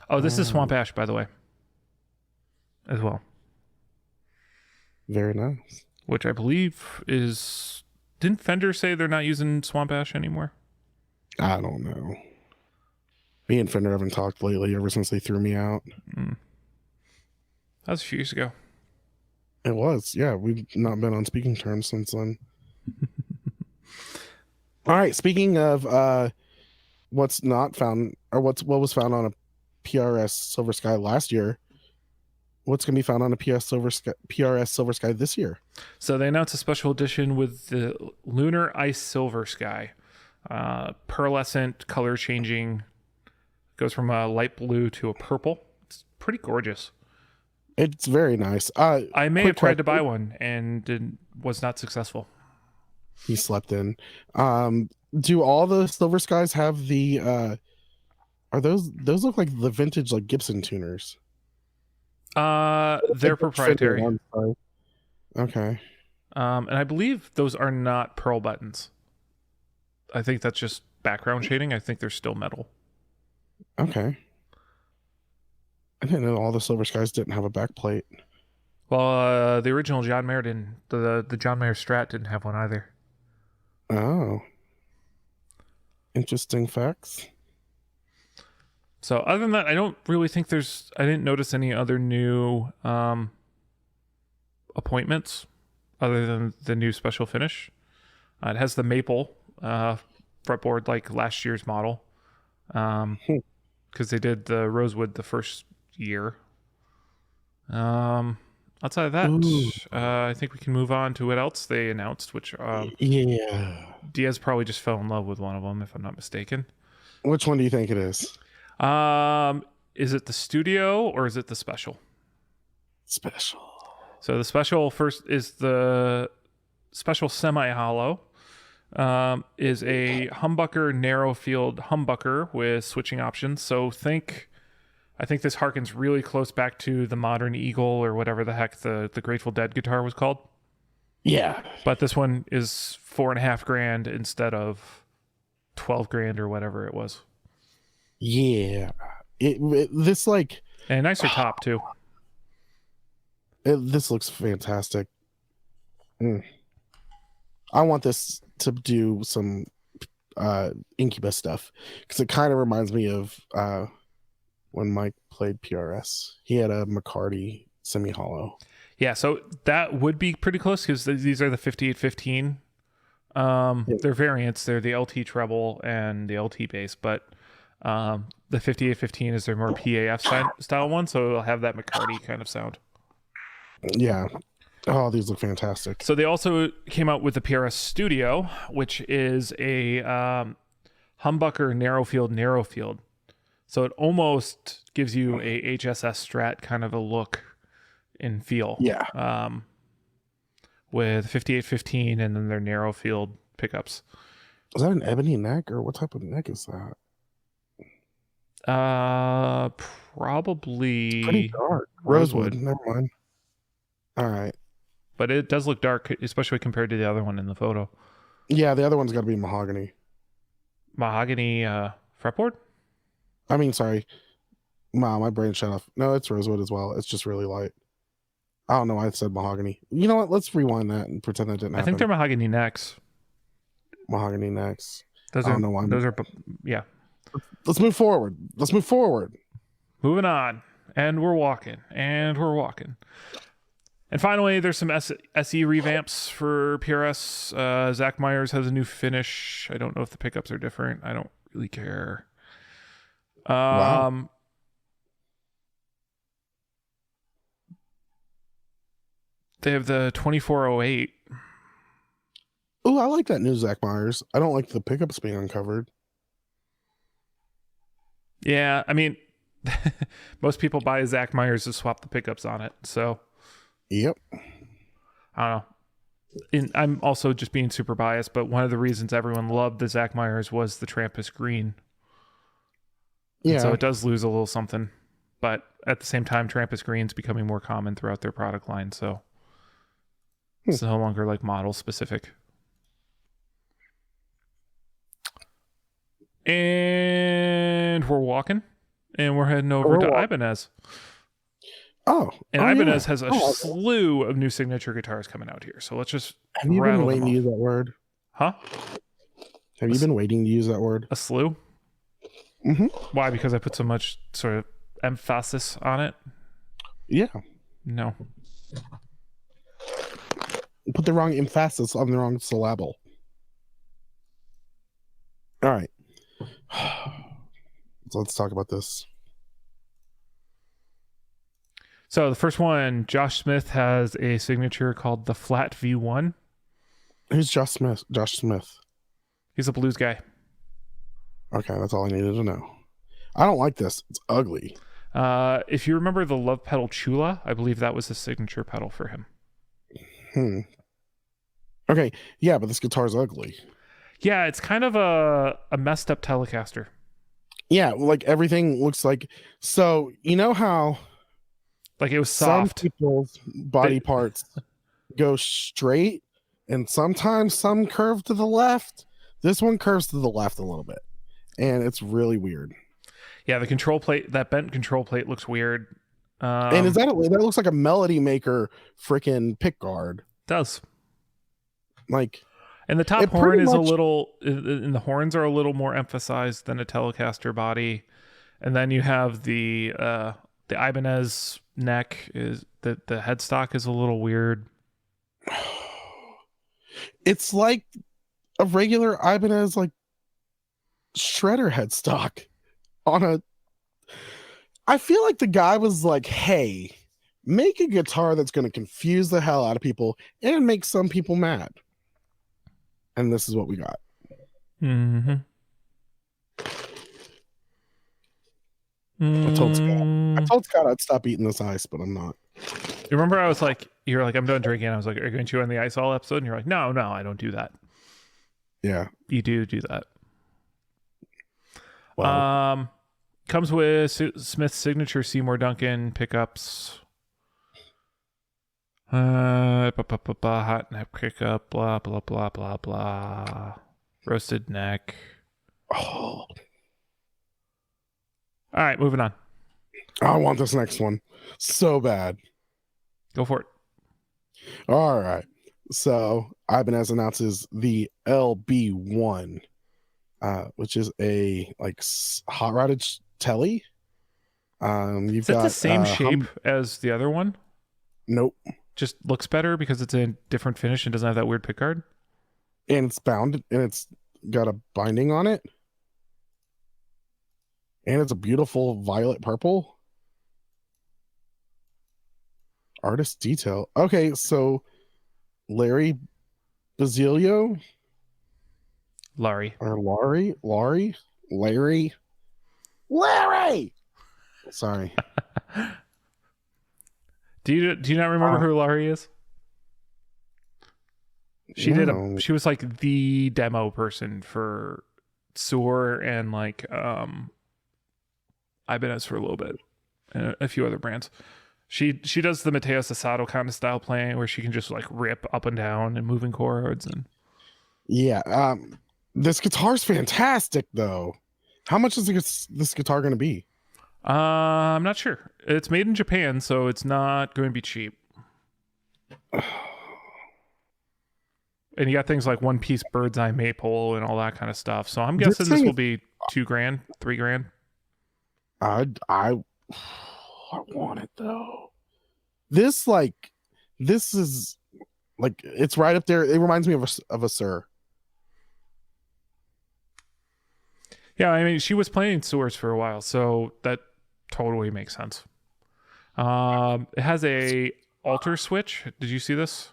Oh, this is Swamp Ash, by the way, as well. Very nice. Which I believe is... Didn't Fender say they're not using Swamp Ash anymore? I don't know. Me and Fender haven't talked lately ever since they threw me out. That was a few years ago. It was. Yeah, we've not been on speaking terms since then. All right, speaking of what's not found, or what was found on a PRS Silver Sky last year, what's going to be found on a PRS Silver Sky this year? So they announced a special edition with the Lunar Ice Silver Sky. Pearlescent color changing. Goes from a light blue to a purple. It's pretty gorgeous. It's very nice. I may have tried to buy one and was not successful. He slept in. Do all the Silver Skies have the are those look like the vintage like Gibson tuners? They're proprietary. Okay. And I believe those are not pearl buttons. I think that's just background shading. I think they're still metal. Okay. I didn't know all the Silver Skies didn't have a back plate. Well, the original John Mayer didn't. The John Mayer Strat didn't have one either. Oh. Interesting facts. So other than that, I don't really think I didn't notice any other new appointments other than the new special finish. It has the maple fretboard like last year's model. Because they did the rosewood the first year. Outside of that, I think we can move on to what else they announced, which yeah, Diaz probably just fell in love with one of them, if I'm not mistaken. Which one do you think it is? Is it the studio or is it the special? Special. So the special first is the special semi-hollow. Is a humbucker narrow field humbucker with switching options. So I think this harkens really close back to the modern Eagle or whatever the heck the Grateful Dead guitar was called. Yeah. But this one is $4,500 instead of $12,000 or whatever it was. Yeah. This like and nicer top too. This looks fantastic. I want this to do some Incubus stuff because it kind of reminds me of when Mike played PRS. He had a McCarty semi-hollow. Yeah, so that would be pretty close because these are the 5815. They're variants. They're the LT treble and the LT bass, but the 5815 is their more PAF style one, so it'll have that McCarty kind of sound. Yeah. Oh, these look fantastic. So they also came out with the PRS Studio, which is a humbucker narrow field. So it almost gives you a HSS Strat kind of a look and feel. Yeah. With 5815 and then their narrow field pickups. Is that an ebony neck or what type of neck is that? Probably pretty dark. Rosewood. Never mind. All right. But it does look dark, especially compared to the other one in the photo. Yeah, the other one's got to be mahogany. Mahogany fretboard? I mean, sorry. Wow, my brain shut off. No, it's rosewood as well. It's just really light. I don't know why I said mahogany. You know what? Let's rewind that and pretend that didn't happen. I think they're mahogany necks. Mahogany necks. Those I are don't know why. yeah. Let's move forward. Let's move forward. Moving on. And we're walking. And we're walking. And finally, there's some SE revamps for PRS. Zach Myers has a new finish. I don't know if the pickups are different. I don't really care. Wow. They have the 2408. Oh, I like that new Zach Myers. I don't like the pickups being uncovered. Yeah, I mean, most people buy Zach Myers to swap the pickups on it. So, yep. I don't know. I'm also just being super biased, but one of the reasons everyone loved the Zach Myers was the Trampus green. Yeah. And so it does lose a little something, but at the same time, Trampus green's becoming more common throughout their product line. So it's no longer like model specific. And we're walking, and we're heading over to Ibanez. Oh, and Ibanez has a slew of new signature guitars coming out here. So let's just have you been waiting to use that word? Huh? Have you been waiting to use that word? A slew? Mm-hmm. Why? Because I put so much sort of emphasis on it? Yeah. No. Put the wrong emphasis on the wrong syllable. All right. So let's talk about this. So the first one, Josh Smith has a signature called the Flat V1. Who's Josh Smith? Josh Smith. He's a blues guy. Okay, that's all I needed to know. I don't like this. It's ugly. If you remember the Love Pedal Chula, I believe that was the signature pedal for him. Okay, yeah, but this guitar's ugly. Yeah, it's kind of a messed up Telecaster. Yeah, like everything looks like... So, you know how... Like it was soft. Some people's body parts go straight, and sometimes some curve to the left. This one curves to the left a little bit, and it's really weird. Yeah, the control plate, that bent control plate looks weird. And is that looks like a Melody Maker freaking pick guard. Does. Like... And the top horn is a little, and the horns are a little more emphasized than a Telecaster body. And then you have the Ibanez neck, is the headstock is a little weird. It's like a regular Ibanez like shredder headstock on a... I feel like the guy was like, hey, make a guitar that's going to confuse the hell out of people and make some people mad. And this is what we got. Mm-hmm. I told Scott I'd stop eating this ice, but I'm not. You remember I was like, you're like, I'm done drinking. I was like, are you going to chew on the ice all episode? And you're like, no, I don't do that. Yeah. You do that. Well, comes with Smith's signature Seymour Duncan pickups. Hot neck pickup, blah, blah, blah, blah, blah. Roasted neck. oh, All right, moving on. I want this next one so bad. Go for it. All right. So Ibanez announces the LB1, which is a like hot rodded telly. You've got the same shape as the other one? Nope. Just looks better because it's a different finish and doesn't have that weird pickguard? And it's bound, and it's got a binding on it. And it's a beautiful violet purple. Artist detail. Okay, so Larry Basilio? Larry. Or Larry? Larry! Sorry. Do you not remember who Laurie is? She she was like the demo person for Soar and like Ibanez for a little bit and a few other brands. She does the Matteo Sasato kind of style playing where she can just like rip up and down and moving chords and yeah. This guitar's fantastic though. How much is this guitar going to be? I'm not sure. It's made in Japan, so it's not going to be cheap. And you got things like one piece bird's eye maple and all that kind of stuff. So I'm guessing this will be $2,000, $3,000. I want it though. This is like it's right up there. It reminds me of a Sir. Yeah, I mean she was playing Source for a while, so that totally makes sense. It has a alter switch. Did you see this?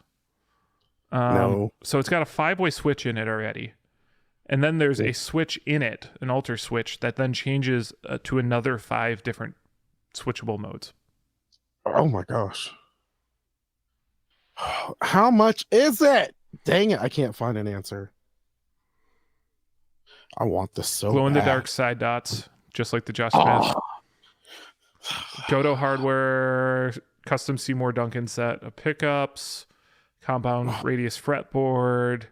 No. So it's got a 5-way switch in it already. And then there's a switch in it, an alter switch, that then changes to another 5 different switchable modes. Oh my gosh. How much is it? Dang it, I can't find an answer. I want this so Glow in the bad. dark side dots, just like the Just Smith. Goto hardware, custom Seymour Duncan set of pickups, compound radius fretboard,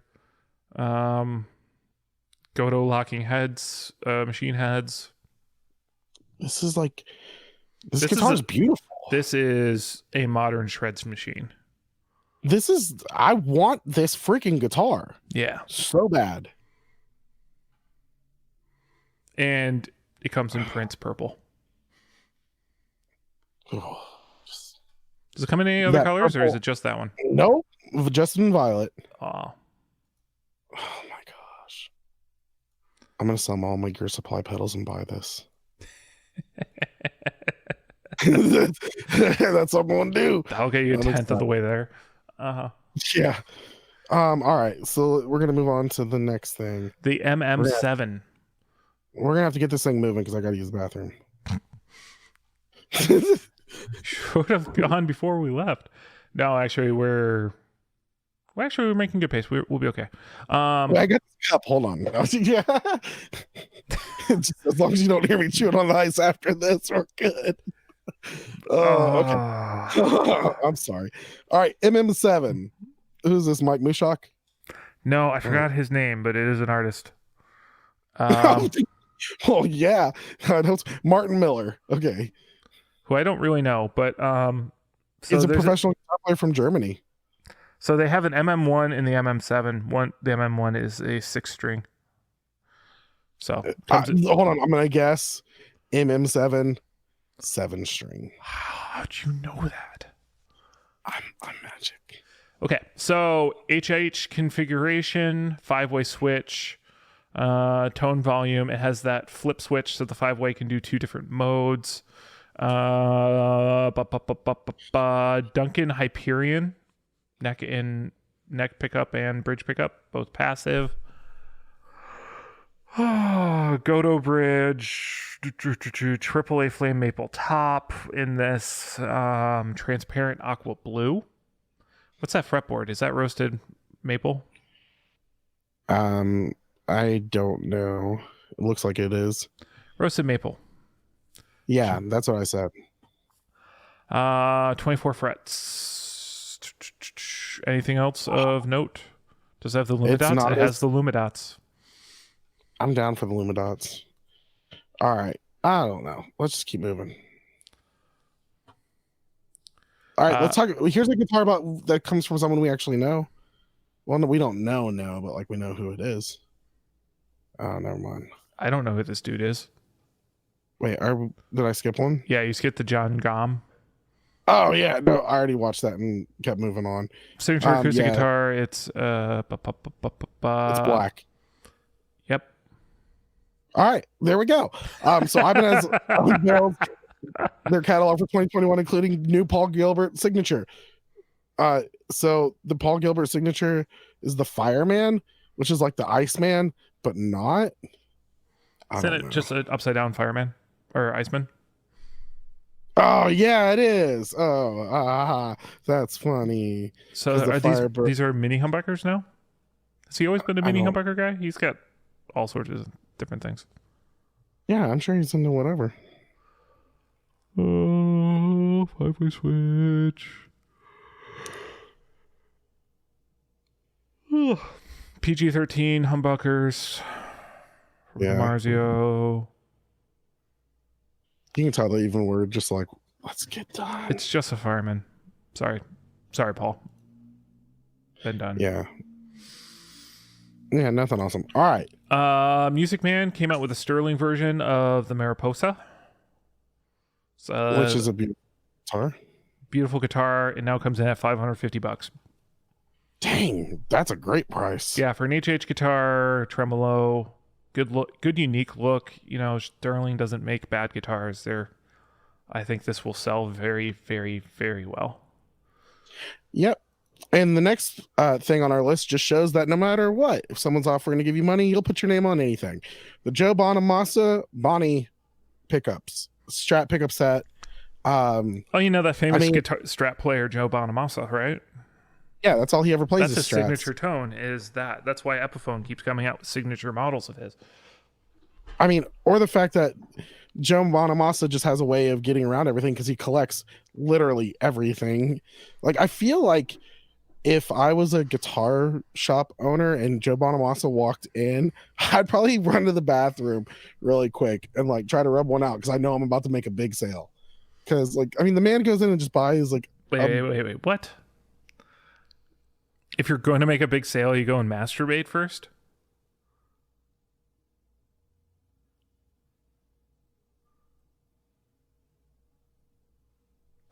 Goto locking heads, machine heads. This guitar is beautiful. This is a modern shreds machine. I want this freaking guitar. Yeah. So bad. And it comes in Prince purple. Does it come in any other colors, or is it just that one? Nope, just in violet. Oh my gosh. I'm going to sell all my Gear Supply pedals and buy this. That's what I'm going to do. I'll get you a tenth of the way there. Yeah. All right, so we're going to move on to the next thing. The NAMM. We're going to have to get this thing moving because I got to use the bathroom. Should have gone before we left. No, actually, we're making good pace. We'll be okay. I got this cup. Hold on. Yeah. As long as you don't hear me chewing on the ice after this, we're good. Okay. I'm sorry. All right, NAMM. Who's this? Mike Mushok? No, I forgot his name, but it is an artist. Oh yeah, Martin Miller. Okay, who I don't really know, but so he's a professional guitar player from Germany. So they have an NAMM1 and the NAMM7. The NAMM1 is a 6-string. So hold on, I'm gonna guess NAMM7 7-string. How'd you know that? I'm magic. Okay, so HH configuration, 5-way switch, tone volume. It has that flip switch, so the 5-way can do 2 different modes. Duncan Hyperion, neck pickup and bridge pickup, both passive. Goto bridge, AAA flame maple top in this transparent aqua blue. What's that fretboard? Is that roasted maple? I don't know. It looks like it is. Roasted maple. Yeah, that's what I said. 24 frets. Anything else of note? Does it have the Lumidots? It has the Lumidots. I'm down for the Lumidots. All right. I don't know. Let's just keep moving. All right, let's talk. Here's a guitar that comes from someone we actually know. Well, no, we don't know, but like we know who it is. Oh, never mind. I don't know who this dude is. Wait, did I skip one? Yeah, you skipped the John Gomm. Oh yeah, no, I already watched that and kept moving on. Signature acoustic guitar. It's it's black. Yep. All right, there we go. So Ibanez unveiled their catalog for 2021, including new Paul Gilbert signature. So the Paul Gilbert signature is the Fireman, which is like the Iceman, but not. Isn't it just an upside down fireman or Iceman? Oh yeah, it is. Oh, that's funny. So are these are mini humbuckers now? Has he always been a mini humbucker guy? He's got all sorts of different things. Yeah, I'm sure he's into whatever. 5-way switch. PG-13 humbuckers. Yeah. Marzio. You can tell they even were just like, let's get done. It's just a fireman. Sorry, Paul. Been done. Yeah, nothing awesome. All right. Music Man came out with a sterling version of the Mariposa. Which is a beautiful guitar. Beautiful guitar. It now comes in at $550. Dang, that's a great price. Yeah, for an HH guitar, tremolo, good look, good unique look. You know, Sterling doesn't make bad guitars. I think this will sell very, very, very well. Yep. And the next thing on our list just shows that no matter what, if someone's offering to give you money, you'll put your name on anything. The Joe Bonamassa Bonnie pickups, Strat pickup set. You know that famous guitar Strat player Joe Bonamassa, right? Yeah, that's all he ever plays. That's his Strats. signature tone. Is that? That's why Epiphone keeps coming out with signature models of his. I mean, or the fact that Joe Bonamassa just has a way of getting around everything because he collects literally everything. Like, I feel like if I was a guitar shop owner and Joe Bonamassa walked in, I'd probably run to the bathroom really quick and like try to rub one out because I know I'm about to make a big sale. Because, like, I mean, the man goes in and just buys like. Wait, what? If you're going to make a big sale, you go and masturbate first?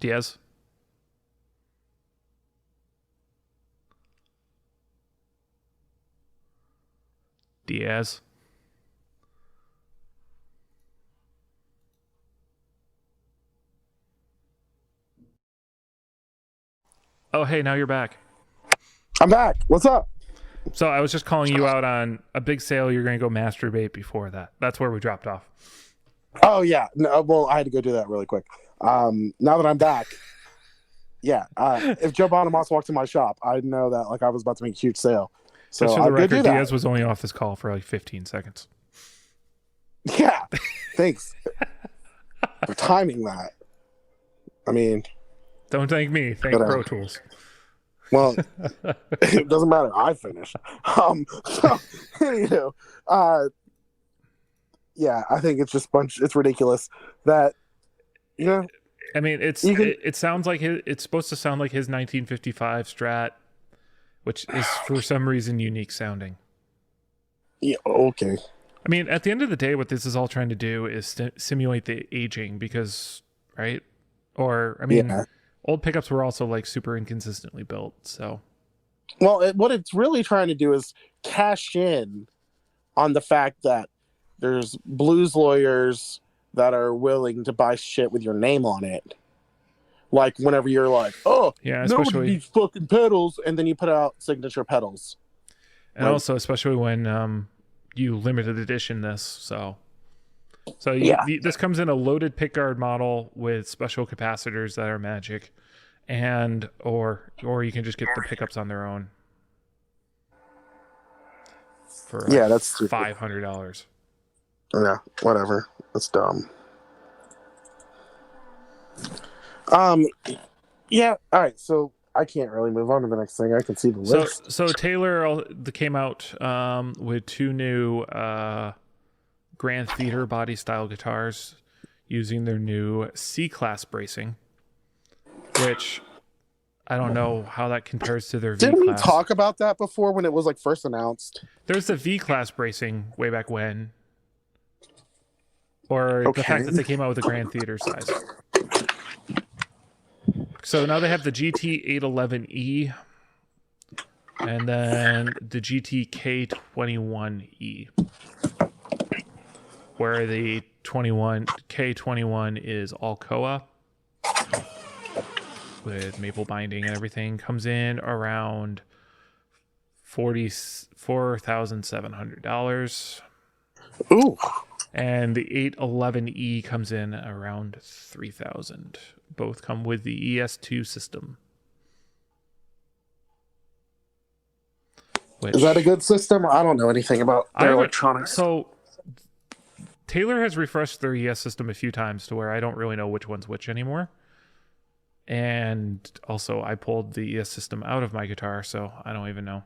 Diaz? Oh, hey, now you're back. I'm back. What's up? So I was just calling you out on a big sale. You're going to go masturbate before that. That's where we dropped off. Oh, yeah. No, well, I had to go do that really quick. Now that I'm back, yeah. If Joe Bonamassa walked in my shop, I'd know that like I was about to make a huge sale. So just for the I'd record, do that. Diaz was only off this call for like 15 seconds. Yeah. Thanks for timing that. I mean, don't thank me. Thank Pro Tools. Well, it doesn't matter. I finished. So, anywho, yeah, I think it's just it's ridiculous that, you know. I mean, it sounds like it's supposed to sound like his 1955 Strat, which is for some reason unique sounding. Yeah. Okay. I mean, at the end of the day, what this is all trying to do is simulate the aging because, right? Or, I mean, old pickups were also like super inconsistently built. So, well, what it's really trying to do is cash in on the fact that there's blues lawyers that are willing to buy shit with your name on it. Like whenever you're like, oh, yeah, nobody needs fucking pedals, and then you put out signature pedals. And like, also, especially when you limited edition this, so this comes in a loaded pickguard model with special capacitors that are magic, and or you can just get the pickups on their own for that's $500. Yeah, whatever. That's dumb. Yeah. All right. So I can't really move on to the next thing. I can see the list. So Taylor came out with two new Grand Theater body style guitars using their new C-class bracing, which I don't know how that compares to their V-class. Didn't we talk about that before when it was like first announced? There's the V-class bracing way back when. Or the fact that they came out with a Grand Theater size. So now they have the GT811E and then the GTK21E, where the K21 is all Koa with maple binding and everything. Comes in around $44,700. Ooh. And the 811E comes in around $3,000. Both come with the ES2 system. Is that a good system? I don't know anything about their electronics. So Taylor has refreshed their ES system a few times to where I don't really know which one's which anymore. And also I pulled the ES system out of my guitar, so I don't even know.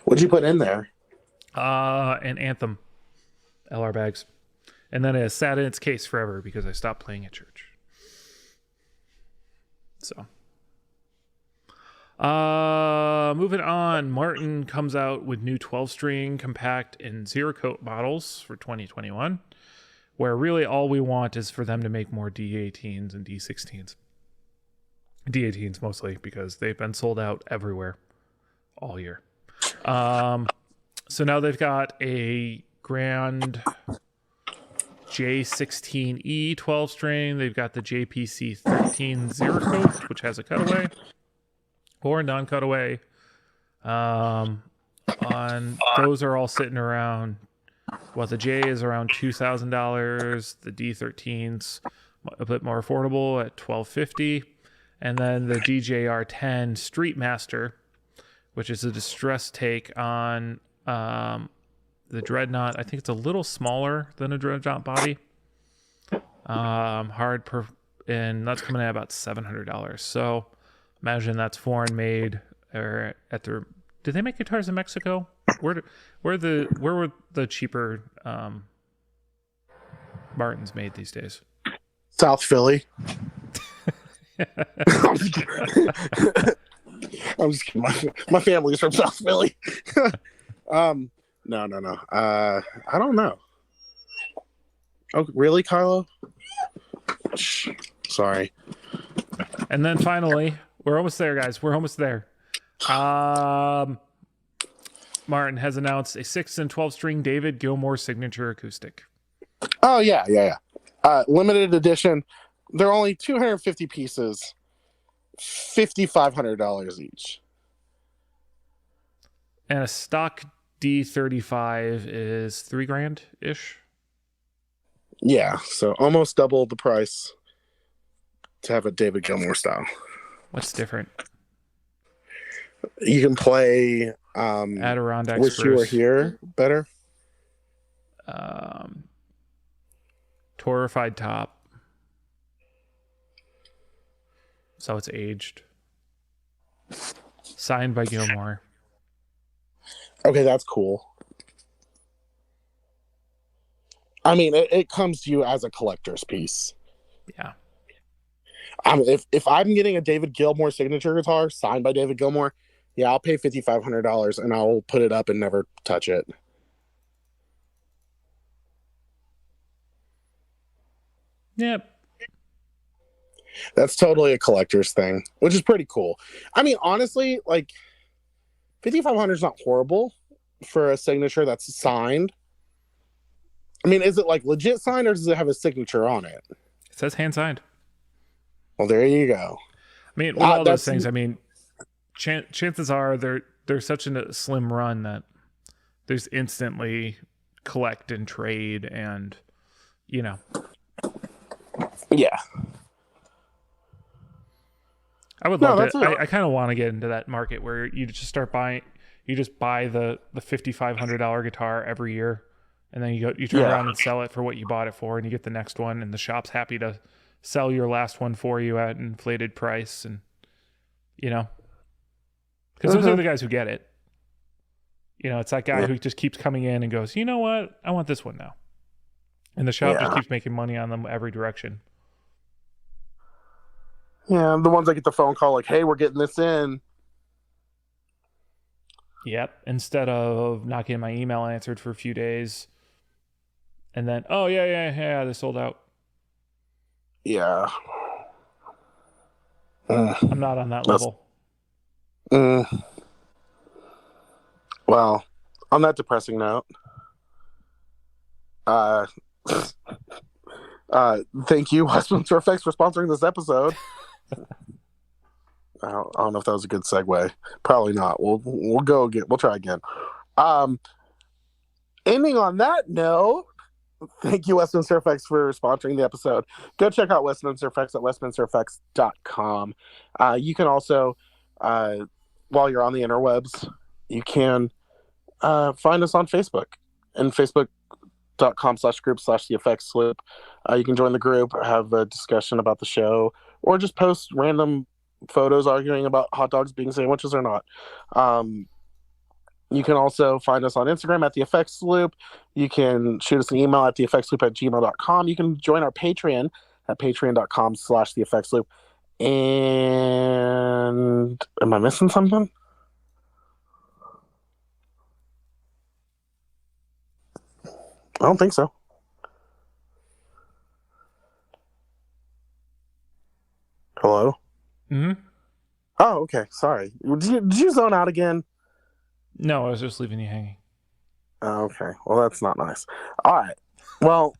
What'd you put in there? An Anthem LR bags. And then it has sat in its case forever because I stopped playing at church. So, moving on, Martin comes out with new 12-string compact and zero coat models for 2021, where really all we want is for them to make more D18s and D16s. D18s mostly because they've been sold out everywhere all year. So now they've got a Grand J16E 12-string. They've got the JPC 13 zero coat, which has a cutaway or non-cutaway. On those are all sitting around. Well, the J is around $2,000. The D13's a bit more affordable at $1,250, and then the DJR10 Street Master, which is a distressed take on the Dreadnought. I think it's a little smaller than a Dreadnought body. And that's coming at about $700. So imagine that's foreign made, or at the. Did they make guitars in Mexico? Where were the cheaper Martins made these days? South Philly. I'm just kidding. My family's from South Philly. No. I don't know. Oh, really, Kylo? Sorry. And then finally, we're almost there, guys. We're almost there. Martin has announced a 6 and 12-string David Gilmour signature acoustic. Oh, yeah. Limited edition. They're only 250 pieces, $5,500 each. And a stock D35 is $3,000 ish. Yeah, so almost double the price to have a David Gilmour style. What's different? You can play Adirondack Wish You Were Here better. Torrified top. So it's aged. Signed by Gilmour. Okay, that's cool. I mean, it comes to you as a collector's piece. Yeah. If I'm getting a David Gilmour signature guitar signed by David Gilmour, yeah, I'll pay $5,500 and I'll put it up and never touch it. Yep. That's totally a collector's thing, which is pretty cool. I mean, honestly, like $5,500 is not horrible for a signature that's signed. I mean, is it like legit signed or does it have a signature on it? It says hand signed. Well, there you go. I mean, with all those things, I mean, chances are they're such a slim run that there's instantly collect and trade and, you know. Yeah. I would love to. I kind of want to get into that market where you just start buying. You just buy the $5,500 guitar every year, and then you turn around and sell it for what you bought it for, and you get the next one, and the shop's happy to sell your last one for you at an inflated price, and you know, because those are the guys who get it. You know, it's that guy who just keeps coming in and goes, you know what, I want this one now, and the shop just keeps making money on them every direction. Yeah, the ones that get the phone call like, hey, we're getting this in. Yep. Instead of not getting my email answered for a few days. And then, oh, yeah, they sold out. Yeah. I'm not on that level. Well, on that depressing note, thank you, Westminster Effects, for sponsoring this episode. I don't know if that was a good segue. Probably not. We'll go again. We'll try again. Ending on that note, thank you, Westminster Effects, for sponsoring the episode. Go check out Westminster Effects at westminstereffects.com. You can also, while you're on the interwebs, you can find us on Facebook and facebook.com/group/the effects slip. You can join the group, have a discussion about the show, or just post random photos arguing about hot dogs being sandwiches or not. You can also find us on Instagram at The Effects Loop. You can shoot us an email at theeffectsloop@gmail.com. You can join our Patreon at patreon.com/theeffectsloop. And am I missing something? I don't think so. Hello? Mm-hmm. Oh, okay. Sorry. Did you zone out again? No, I was just leaving you hanging. Oh, okay. Well, that's not nice. All right. Well,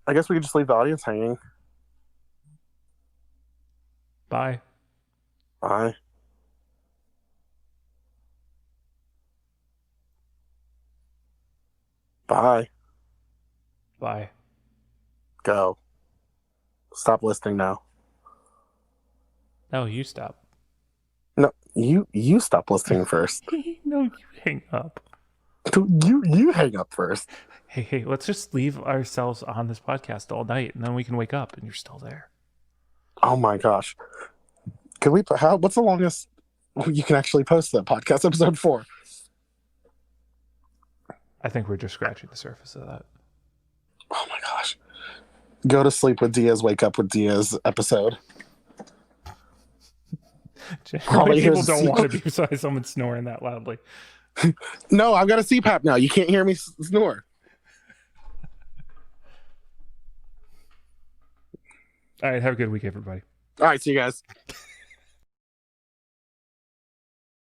I guess we could just leave the audience hanging. Bye. Bye. Bye. Bye. Go. Stop listening now. No, you stop. No, you stop listening first. No, you hang up. You hang up first. Hey, let's just leave ourselves on this podcast all night, and then we can wake up, and you're still there. Oh my gosh. Can we? What's the longest you can actually post that podcast episode for? I think we're just scratching the surface of that. Oh my gosh. Go to sleep with Diaz, wake up with Diaz episode. Generally, people don't want to be beside someone snoring that loudly. No, I've got a CPAP now. You can't hear me snore. All right, have a good week, everybody. All right, see you guys.